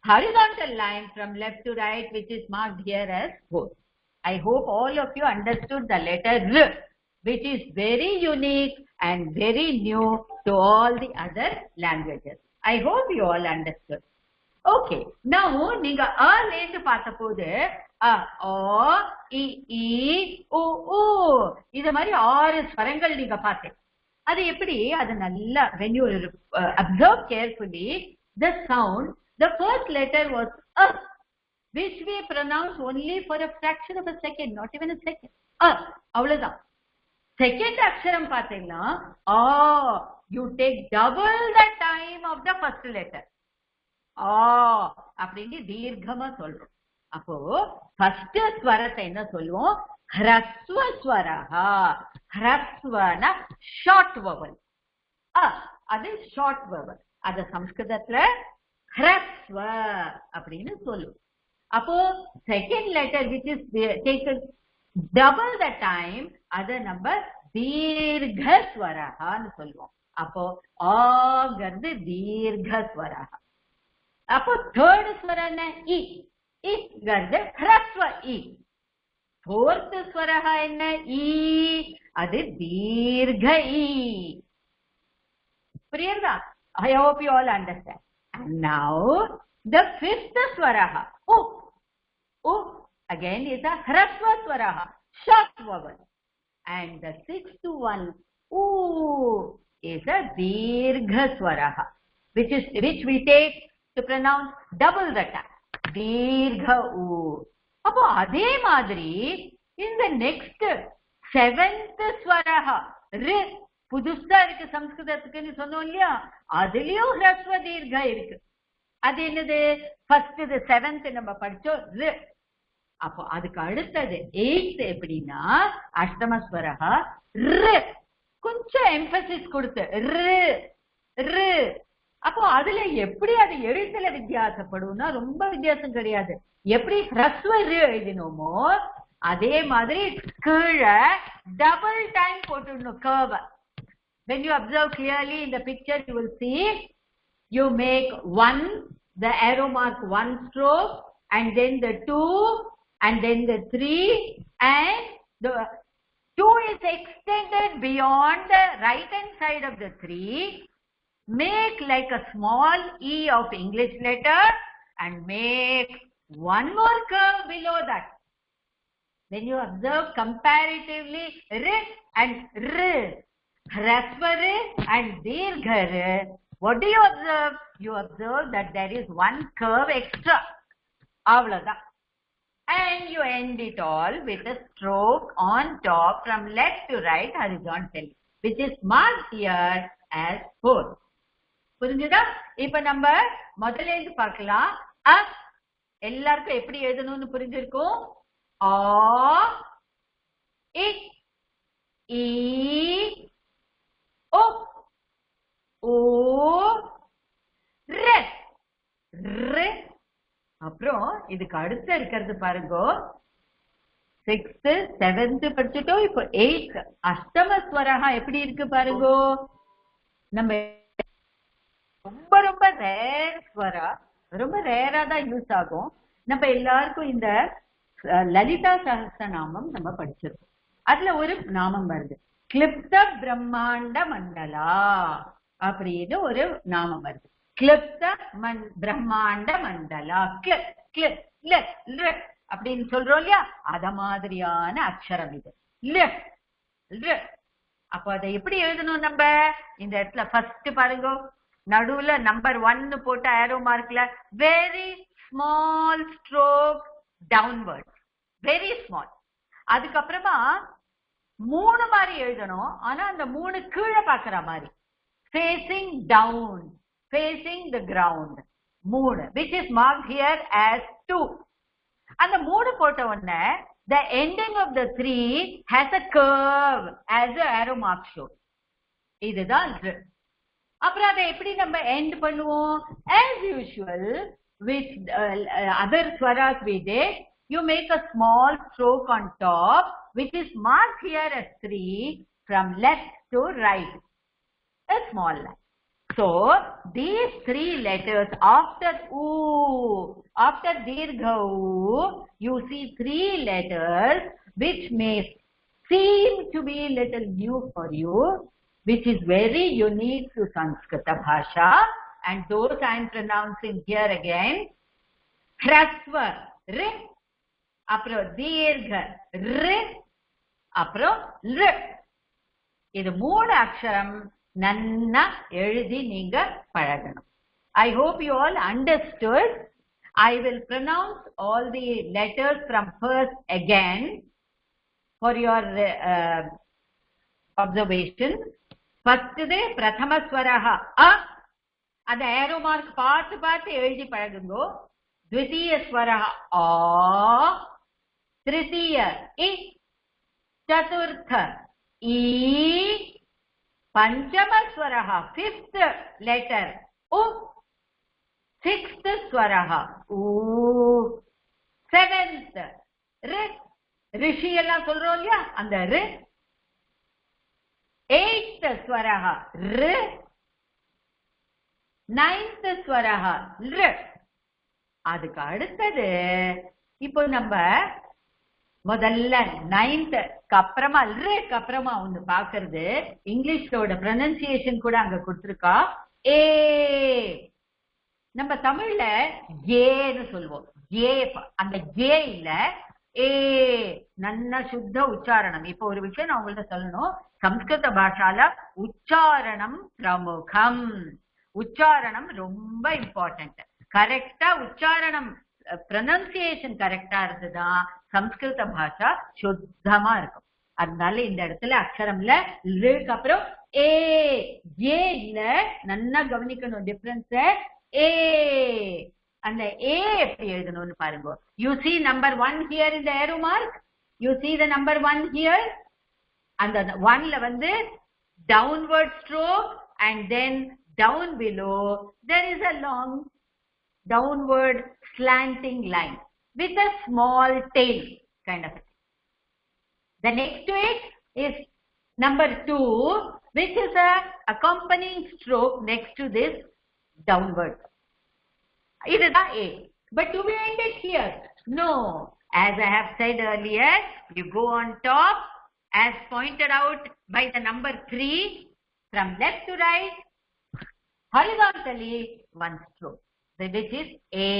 horizontal line from left to right, which is marked here as 4. I hope all of you understood the letter R, which is very unique and very new to all the other languages. I hope you all understood. Okay, now நீங்க லேந்து பார்த்த போது அ ஆ இ ஈ உ ஊ இது மாதிரி 6 ஸ்வரங்கள் நீங்க பார்த்தீங்க. அது எப்படி, அது நல்லா when you observe carefully the sound, the first letter was a, which we pronounce only for a fraction of a second, not even a second. அவ்வளவுதான். செகண்ட் அக்ஷரம் பார்த்தீங்கன்னா ஆ, you take double the time of the first letter. ஆ அப்படின்னு தீர்க்கமா சொல்றோம். அப்போ ஃபர்ஸ்ட் ஸ்வரத்தை என்ன சொல்லுவோம், ஹ்ரஸ்வ ஸ்வரஹா. ஹ்ரஸ்வனா ஷார்ட் வவல், அது ஷார்ட் வவல். அத சம்ஸ்கிருதத்துல ஹ்ரஸ்வ அப்படின்னு சொல்லுவோம். அப்போ second letter which is taken double the time, அத நம்ம தீர்க்க ஸ்வரஹான்னு சொல்லுவோம். அப்போ ஆங்கிறது தீர்க்க ஸ்வரஹா. அப்போ தேர்ட் ஸ்வரம் என்ன, இ. இங்கிறது ஹ்ரஸ்வ இ. fourth ஸ்வரஹா என்ன, ஈ. அது தீர்க்க ஈ. புரியுதா? I hope you all understand. And now the fifth swaraha, u. U again is a hrasva swaraha, short vowel. And the sixth one, u, is a dirgha swaraha, which we take to pronounce double the time. Dirgha u. அப்போ அதே மாதிரி in the next seventh swaraha, ri, புதுசா இருக்கு சம்ஸ்கிருதத்துக்குன்னு சொன்னோம் இல்லையா, அதுலயும் ஹ்ரஸ்வ தீர்க்கா இருக்கு. அது என்னது, ஃபர்ஸ்ட் இது செவன்த் நம்ம படிச்சோம் ரு. அப்போ அதுக்கு அடுத்தது எயித் எப்படின்னா அஷ்டமஸ்வரஹா ரு, கொஞ்சம் எம்பசிஸ் கொடுத்து ரு ரு. அப்போ அதுல எப்படி அது எழுத்துல வித்தியாசப்படும்னா ரொம்ப வித்தியாசம் கிடையாது. எப்படி ஹ்ரஸ்வ ரு எழுதினோமோ அதே மாதிரி கீழே டபுள் டைம் போட்டுடணும் கர்வ. When you observe clearly in the picture, you will see you make 1, the arrow mark 1 stroke, and then the 2, and then the 3, and the 2 is extended beyond the right hand side of the 3. Make like a small E of English letter and make one more curve below that. When you observe comparatively R and R, Hrasvar and Dirghar, what do you observe? You observe that there is one curve extra. Avlada. And you end it all with a stroke on top from left to right horizontally, which is marked here as 4. புரிஞ்சுதா? இப்ப நம்ம முதல்ல இருந்து பார்க்கலாம். எல்லாருக்கும் எப்படி எழுதணும்னு புரிஞ்சிருக்கும். ஆ இ ஈ ஓ ஓ ர ர. அப்புறம் இதுக்கு அடுத்து இருக்கிறது பாருங்க, 6th 7th படிச்சுட்டோம். இப்போ 8th அஷ்டமஸ்வரஹா எப்படி இருக்கு பாருங்க. நம்ம ரொம்ப ரொம்ப ரேர் ஸ்வரா, ரொம்ப ரேரா தான் யூஸ் ஆகும். நம்ம எல்லாருக்கும் இந்த லலிதா சஹஸ்ரநாமம் நம்ம படிச்சிருக்கோம். அதுல ஒரு நாமம் வருது, கிளிப்த பிரம்மாண்ட மண்டலா அப்படின்னு ஒரு நாமம் வருது. கிளிப்த பிரம்மாண்ட மண்டலா அப்படின்னு சொல்றோம் இல்லையா, அத மாதிரியான அக்ஷரம் இது. அப்போ அதை எப்படி எழுதணும் நம்ம, இந்த இடத்துல ஃபர்ஸ்ட் பாருங்க, நடுவுல நம்பர் 1 போட்ட ஆரோ மார்க்ல very small stroke downward, very small. அதுக்கப்புறமா 3 மாதிரி எழுதணும். ஆனா அந்த 3 கீழே பாக்குற மாதிரி, facing down. facing the ground. 3, which is marked here as 2. And the 3 போட்ட உடனே the ending of the 3 has a curve as the arrow mark shows. இதுதான் அப்புறம் அதை எப்படி நம்ம end பண்ணுவோம்? As usual with other swaras we did, you make a small stroke on top which is marked here as 3 from left to right. A small line. So these 3 letters after oo, after dirgha oo, you see 3 letters which may seem to be a little new for you, which is very unique to Sanskrita Bhasha, and those I am pronouncing here again. Hrasva, r, apro dirgha, r, apro l. இது 3 அக்ஷரம் நன்னா எழுதி நீங்க பழகணும். I hope you all understood. I will pronounce all the letters from first again for your observation. First is Prathama Swaraha A. அந்த arrow mark பார்த்து எழுதி பழகுங்கோ. Dvitiya Swaraha A. Tritiya I. Chaturtha E. Panchama Swaraha, 5th letter U. 6th Swaraha U. 7th R. Rishi எல்லாம் சொல்றோம் இல்லையா அந்த R. 8th Swaraha R. 9th Swaraha R. அதுக்கு அடுத்தது இப்போ நம்ம முதல்ல 9th அப்புறமா ருக்கு அப்புறமா ஒண்ணு பாக்குறது இங்கிலீஷோட ப்ரொனன்சியேஷன் கூட அங்க கொடுத்திருக்கா. ஏ நம்ம தமிழ்ல ஏன்னு சொல்லுவோம். ஏ அந்த ஜே இல்ல ஏ நல்ல சுத்த உச்சாரணம். இப்போ ஒரு விஷயம் நான் உங்கள்ட்ட சொல்லணும். சம்ஸ்கிருத பாஷால உச்சாரணம் பிரமுகம். உச்சாரணம் ரொம்ப இம்பார்ட்டன்ட். கரெக்டா உச்சாரணம் ப்ரொனன்சியேஷன் கரெக்டா இருந்துதான் சம்ஸ்கிருத பாஷா சுத்தமா இருக்கும். அதனால இந்த இடத்துல அக்ஷரம்ல ருக்கு அப்புறம் ஏ ஏ இல்ல நல்லா கவனிக்கணும் டிஃபரன்ஸ். ஏ அந்த ஏ எப்படி எழுதணும்னு பாருங்க. You see number 1 here in the arrow mark. You see the number 1 here. அந்த 1ல வந்து downward stroke and then down below there is a long downward slanting line with a small tail kind of. The next to it is number 2, which is a accompanying stroke next to this downward. It is A. But do we end it here? No. As I have said earlier, you go on top as pointed out by the number 3 from left to right, horizontally 1 stroke, which is A.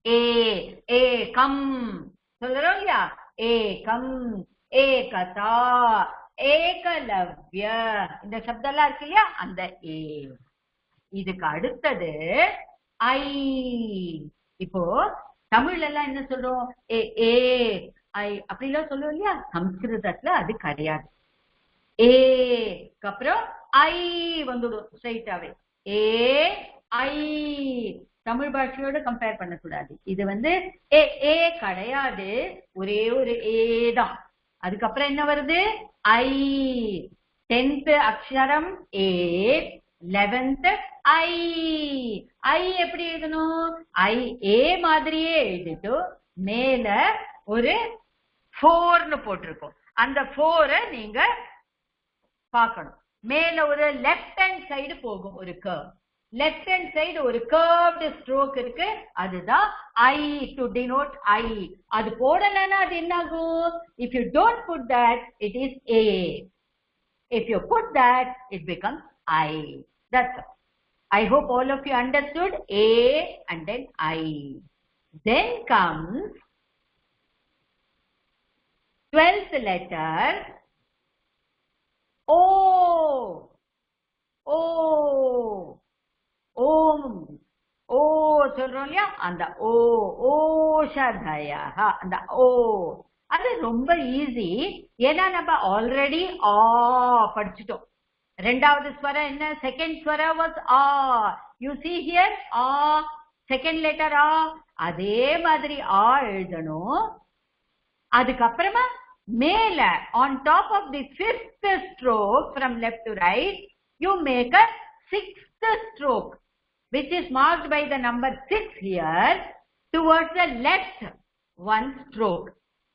A come. சொல்றோம் இல்லையா? ஏகம், ஏகதா, ஏகலவ்ய, இந்த சப்தம்லாம் இருக்கு இல்லையா அந்த ஏ. இதுக்கு அடுத்தது ஐ. இப்போ தமிழ்ல எல்லாம் என்ன சொல்றோம்? ஏ ஏ ஐ அப்படிலாம் சொல்லுவோம் இல்லையா? சம்ஸ்கிருதத்துல அது கிடையாது. ஏக்கு அப்புறம் ஐ வந்துடும் ஸ்ட்ரைட்டாவே. ஏ ஐ தமிழ் பாஷையோட கம்பேர் பண்ணக்கூடாது. இது வந்து ஏ ஏ கிடையாது, ஒரே ஒரு ஏ தான். அதுக்கப்புறம் என்ன வருது? ஐ. 10th அக்ஷரம் ஏ, 11th ஐ. ஐ எப்படி எழுதணும்? ஐ ஏ மாதிரியே எழுதிட்டு மேல ஒரு 4ன்னு போட்டிருக்கோம். அந்த 4 நீங்க பார்க்கணும். மேல ஒரு லெஃப்ட் ஹேண்ட் சைடு போகும் ஒரு கர்வ். லெஃப்ட் ஹேண்ட் சைடு ஒரு கர்வ்டு ஸ்ட்ரோக் இருக்கு, அதுதான் ஐ டு டினோட் ஐ. அது போடலன்னா அது என்ன ஆகும்? If you don't put that it is A. If you put that it becomes I. That's all. I hope all of you understood A and then I. Then comes 12th letter O. O. Om. O சொல்றோம் இல்லையா? அந்த O. ஓஷதயஹ. அந்த O. அது ரொம்ப ஈஸி. ஏன்னா நம்ம ஆல்ரெடி ஆ படிச்சுட்டோம். ரெண்டாவது ஸ்வரம் என்ன? செகண்ட் ஸ்வரா வாஸ் ஆ. யூ see here ஆ, செகண்ட் லெட்டர் ஆ. அதே மாதிரி ஆ எழுதணும். அதுக்கப்புறமா மேல on top of the fifth stroke from left to right you make a sixth stroke which is marked by the number 6 here towards the left one stroke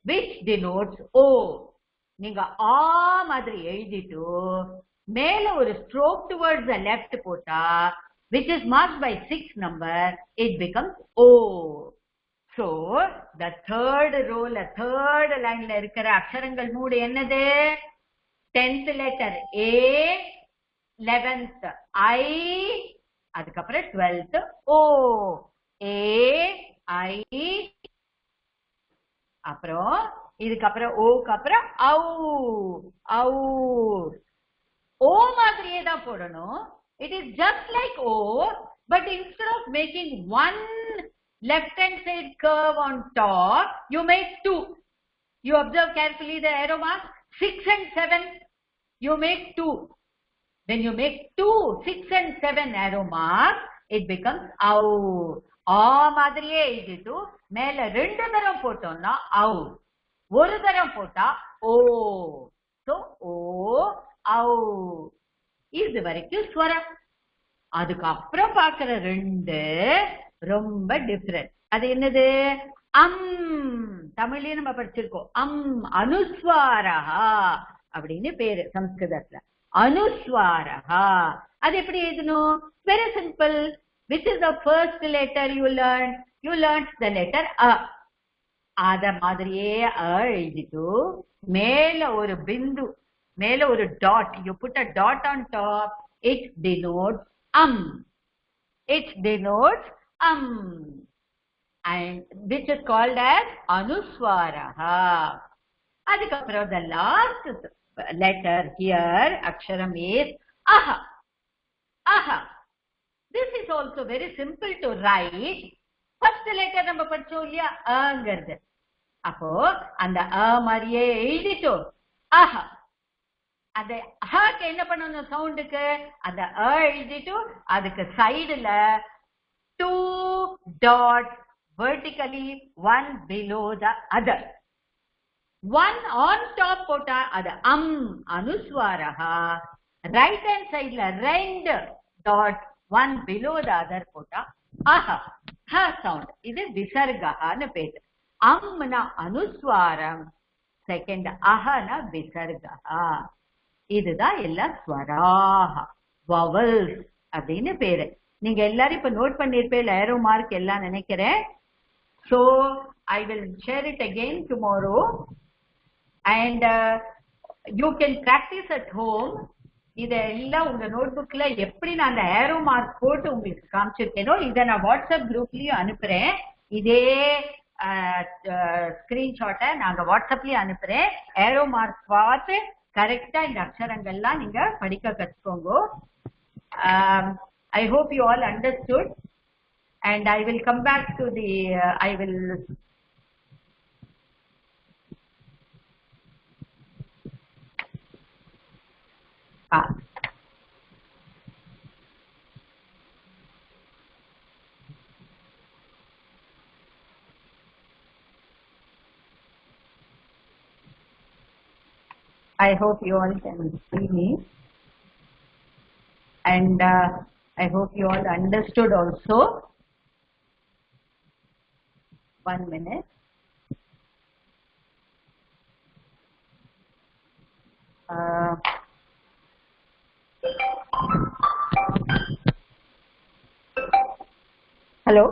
which denotes O. நீங்க ஆ மாதிரி எழுதிட்டு மேல ஒரு stroke towards the left போட்டா which is marked by 6 number, it becomes O. So the third row, the third line la irukra aksharangal mood ennadu? 10th letter A, 11th I, adukapra 12th O. A I, apro idukapra O kapra au au. O madriye da podanum. It is just like O, but instead of making one left hand side curve on top, you make two. You observe carefully the arrow mark, 6 and 7, you make two. When you make two 6 and 7 arrow marks, it becomes au. A madriye iditu mela rendu tharam potona au, oru tharam pota o. So o au. இது வரைக்கும் ஸ்வரம். அதுக்கப்புறம் பாக்குற ரெண்டு ரொம்ப டிஃபரெண்ட். அது என்னது? தமிழ்லயே நம்ம படிச்சிருக்கோம். அனுஸ்வாரஹா அப்படின்னு பேரு சம்ஸ்கிருதத்துல. அனுஸ்வாரஹா அது எப்படி எழுதணும்? Very simple. Which is the first letter you learn? You learn the letter அ. அத மாதிரியே அ எழுதிட்டு மேல ஒரு பிந்து, மேல ஒரு dot, you put a dot on top, it denotes it denotes and which is called as anuswaraha. adukapra the last letter here aksharam is aha. This is also very simple to write. first letter நம்ம படிச்சோம் இல்லையா அங்கிறது. அப்போ அந்த அ மாதிரியே எழுதிட்டோ aha. அந்த அஹாக்கு என்ன பண்ணணும்? சவுண்டுக்கு அந்த அ எழுதிட்டு அதுக்கு சைடுல 2 dots vertically, one below the other. One on top போட்டா அது அனுஸ்வாரஹா. ரைட் ஹேண்ட் சைடுல 2 dots, one below the other போட்டா ஆஹா ஹ சவுண்ட். இது விசர்கான்னு பேரு. அம்னா அனுஸ்வாரம், செகண்ட் அஹனா விசர்கா. இதுதான் எல்லாம் ஸ்வராஹா, வவல்ஸ் அப்படின்னு பேரு. நீங்க எல்லாரும் இப்ப நோட் பண்ணிருப்பேன் ஏரோ மார்க் எல்லாம் நினைக்கிறேன். So I will share it again tomorrow and you can practice at home. இதெல்லாம் உங்க நோட்புக்ல எப்படி நான் அந்த ஏரோ மார்க் போட்டு உங்களுக்கு காமிச்சிருக்கேனோ இதை நான் வாட்ஸ்அப் குரூப்லயும் அனுப்புறேன். இதே ஸ்கிரீன்ஷாட்டை நாங்க வாட்ஸ்அப்லயும் அனுப்புறேன். ஏரோ மார்க் பார்த்து கரெக்டா இந்த அக்ஷரங்கள்லாம் நீங்க படிக்க கத்துக்கோங்க. I hope you all understood and I will come back to the I will I hope you all can see me and I hope you all understood also. 1 minute. Hello.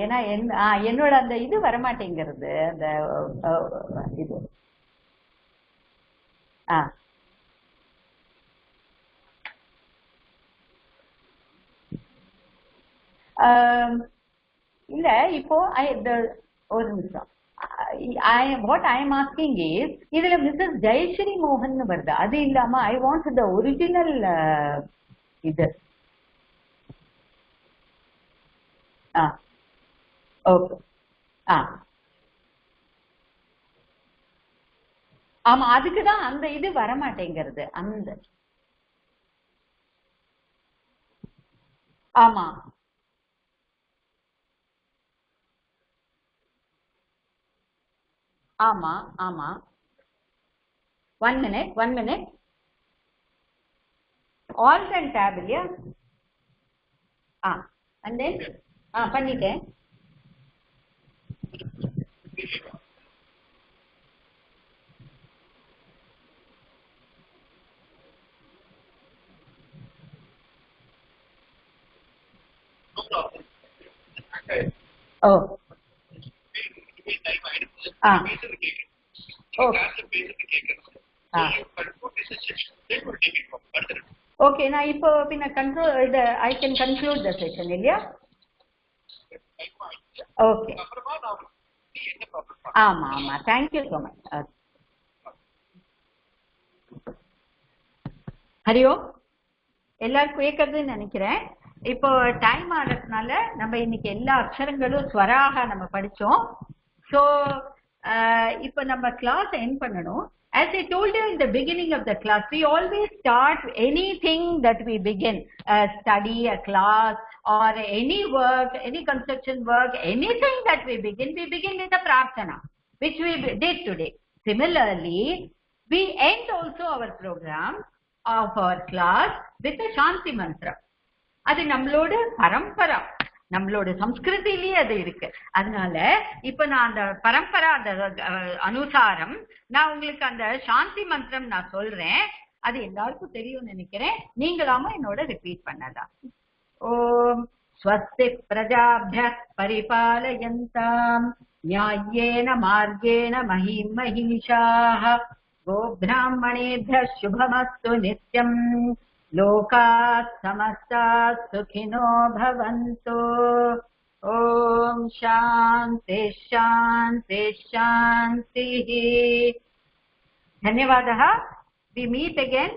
ஏன்னா என்னோட அந்த இது வரமாட்டேங்கிறது அந்த இது இல்ல இப்போ ஒரு நிமிஷம். what I am asking is இதுல மிஸ்ஸஸ் ஜெயஸ்ரீ மோகன் வருது, அது இல்லாம I want the original இது. ஓகே ஆமா, அதுக்குதான் அந்த இது வரமாட்டேங்கிறது. அந்த ஆமா ஆமா ஆமா. 1 minute. Alt and tab இல்லையா? and then பண்ணிட்டேன். ஓ ஓகே, நான் இப்போ பின்ன கண்ட்ரோல் இது I can conclude the session இல்லையா? ஓகே, ஆமா ஆமா, தேங்க்யூ ஸோ மச். ஹரியோ, எல்லாருக்கும் கேட்கறதுன்னு நினைக்கிறேன். இப்போ டைம் ஆகிறதுனால நம்ம இன்னைக்கு எல்லா அக்ஷரங்களும் ஸ்வராக நம்ம படிச்சோம். ஸோ இப்போ நம்ம கிளாஸ் எண்ட் பண்ணணும். As I told you in the beginning of the class, we always start anything that we begin, a study, a class, or any work, any construction work, anything that we begin with a prarthana, which we did today. Similarly, we end also our program of our class with a Shanti mantra. அது நம்மளோட பரம்பரா, நம்மளோட சம்ஸ்கிருதியிலேயே அது இருக்கு. அதனால இப்ப நான் அந்த பரம்பரா அந்த அனுசாரம் நான் உங்களுக்கு அந்த சாந்தி மந்திரம் நான் சொல்றேன். அது எல்லாருக்கும் தெரியும்னு நினைக்கிறேன். நீங்களாம என்னோட ரிப்பீட் பண்ணதா. ஓம் ஸ்வஸ்தி பிரஜாப்ய பரிபாலயந்தாம் ஞாயேன மார்கேண மஹீம் மஹீஷாஹ கோப்ராஹ்மணேப்யः சுபமஸ்து நித்யம் லோகாः समस्ताः सुखिनो भवन्तु. ओम शांति शांति शांतिः. धन्यवादः. We meet again.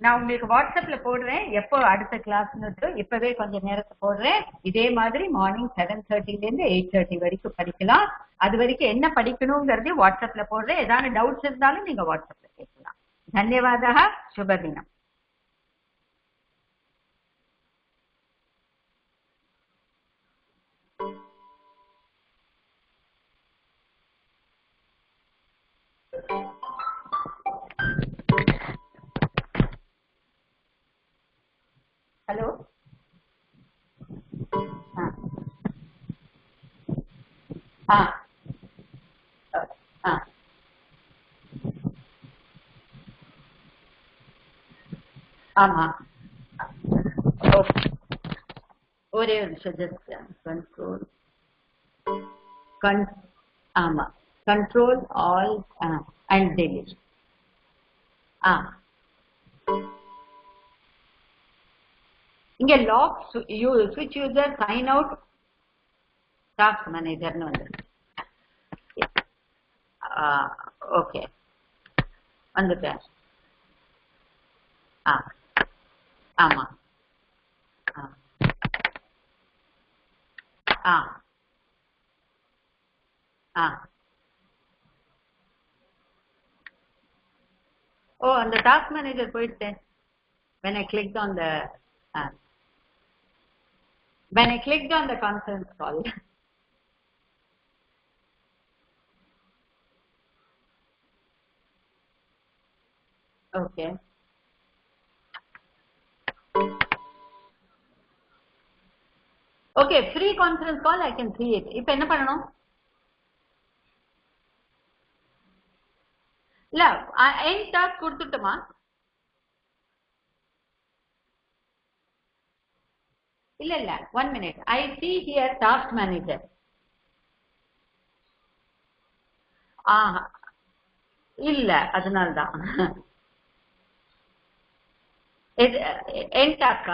நான் உங்களுக்கு வாட்ஸ்அப்ல போடுறேன் எப்போ அடுத்த கிளாஸ்னு. இப்பவே கொஞ்சம் நேரத்தை போடுறேன். இதே மாதிரி மார்னிங் 7:30 8:30 வரைக்கும் படிக்கலாம். அது வரைக்கும் என்ன படிக்கணுங்கிறது வாட்ஸ்அப்ல போடுறேன். ஏதாவது டவுட்ஸ் இருந்தாலும் நீங்க வாட்ஸ்அப்ல கேட்கலாம். धन्यवादः. शुभदिनम्. हेलो ஆமா, ஒரே ஒரு நிமிஷம். கண்ட்ரோல் ஆமா, கண்ட்ரோல் ஆல் அண்ட் டெலிட். இங்க லாக் ஸ்விட்ச் யூசர் சைன் அவுட் டாஸ்க் மேனேஜர்னு வந்து ஓகே வந்துட்டேன். ஆமா ஓ அந்த டாஸ்க் மேனேஜர் போயிட்டேன். when I clicked on the conference call. Okay. Okay, free conference call I can see it. இப்ப என்ன பண்ணணும்? இல்ல end task கொடுத்துட்டோமா? இல்ல 1 minute. I see here task manager. இல்ல அதனால்தான் end task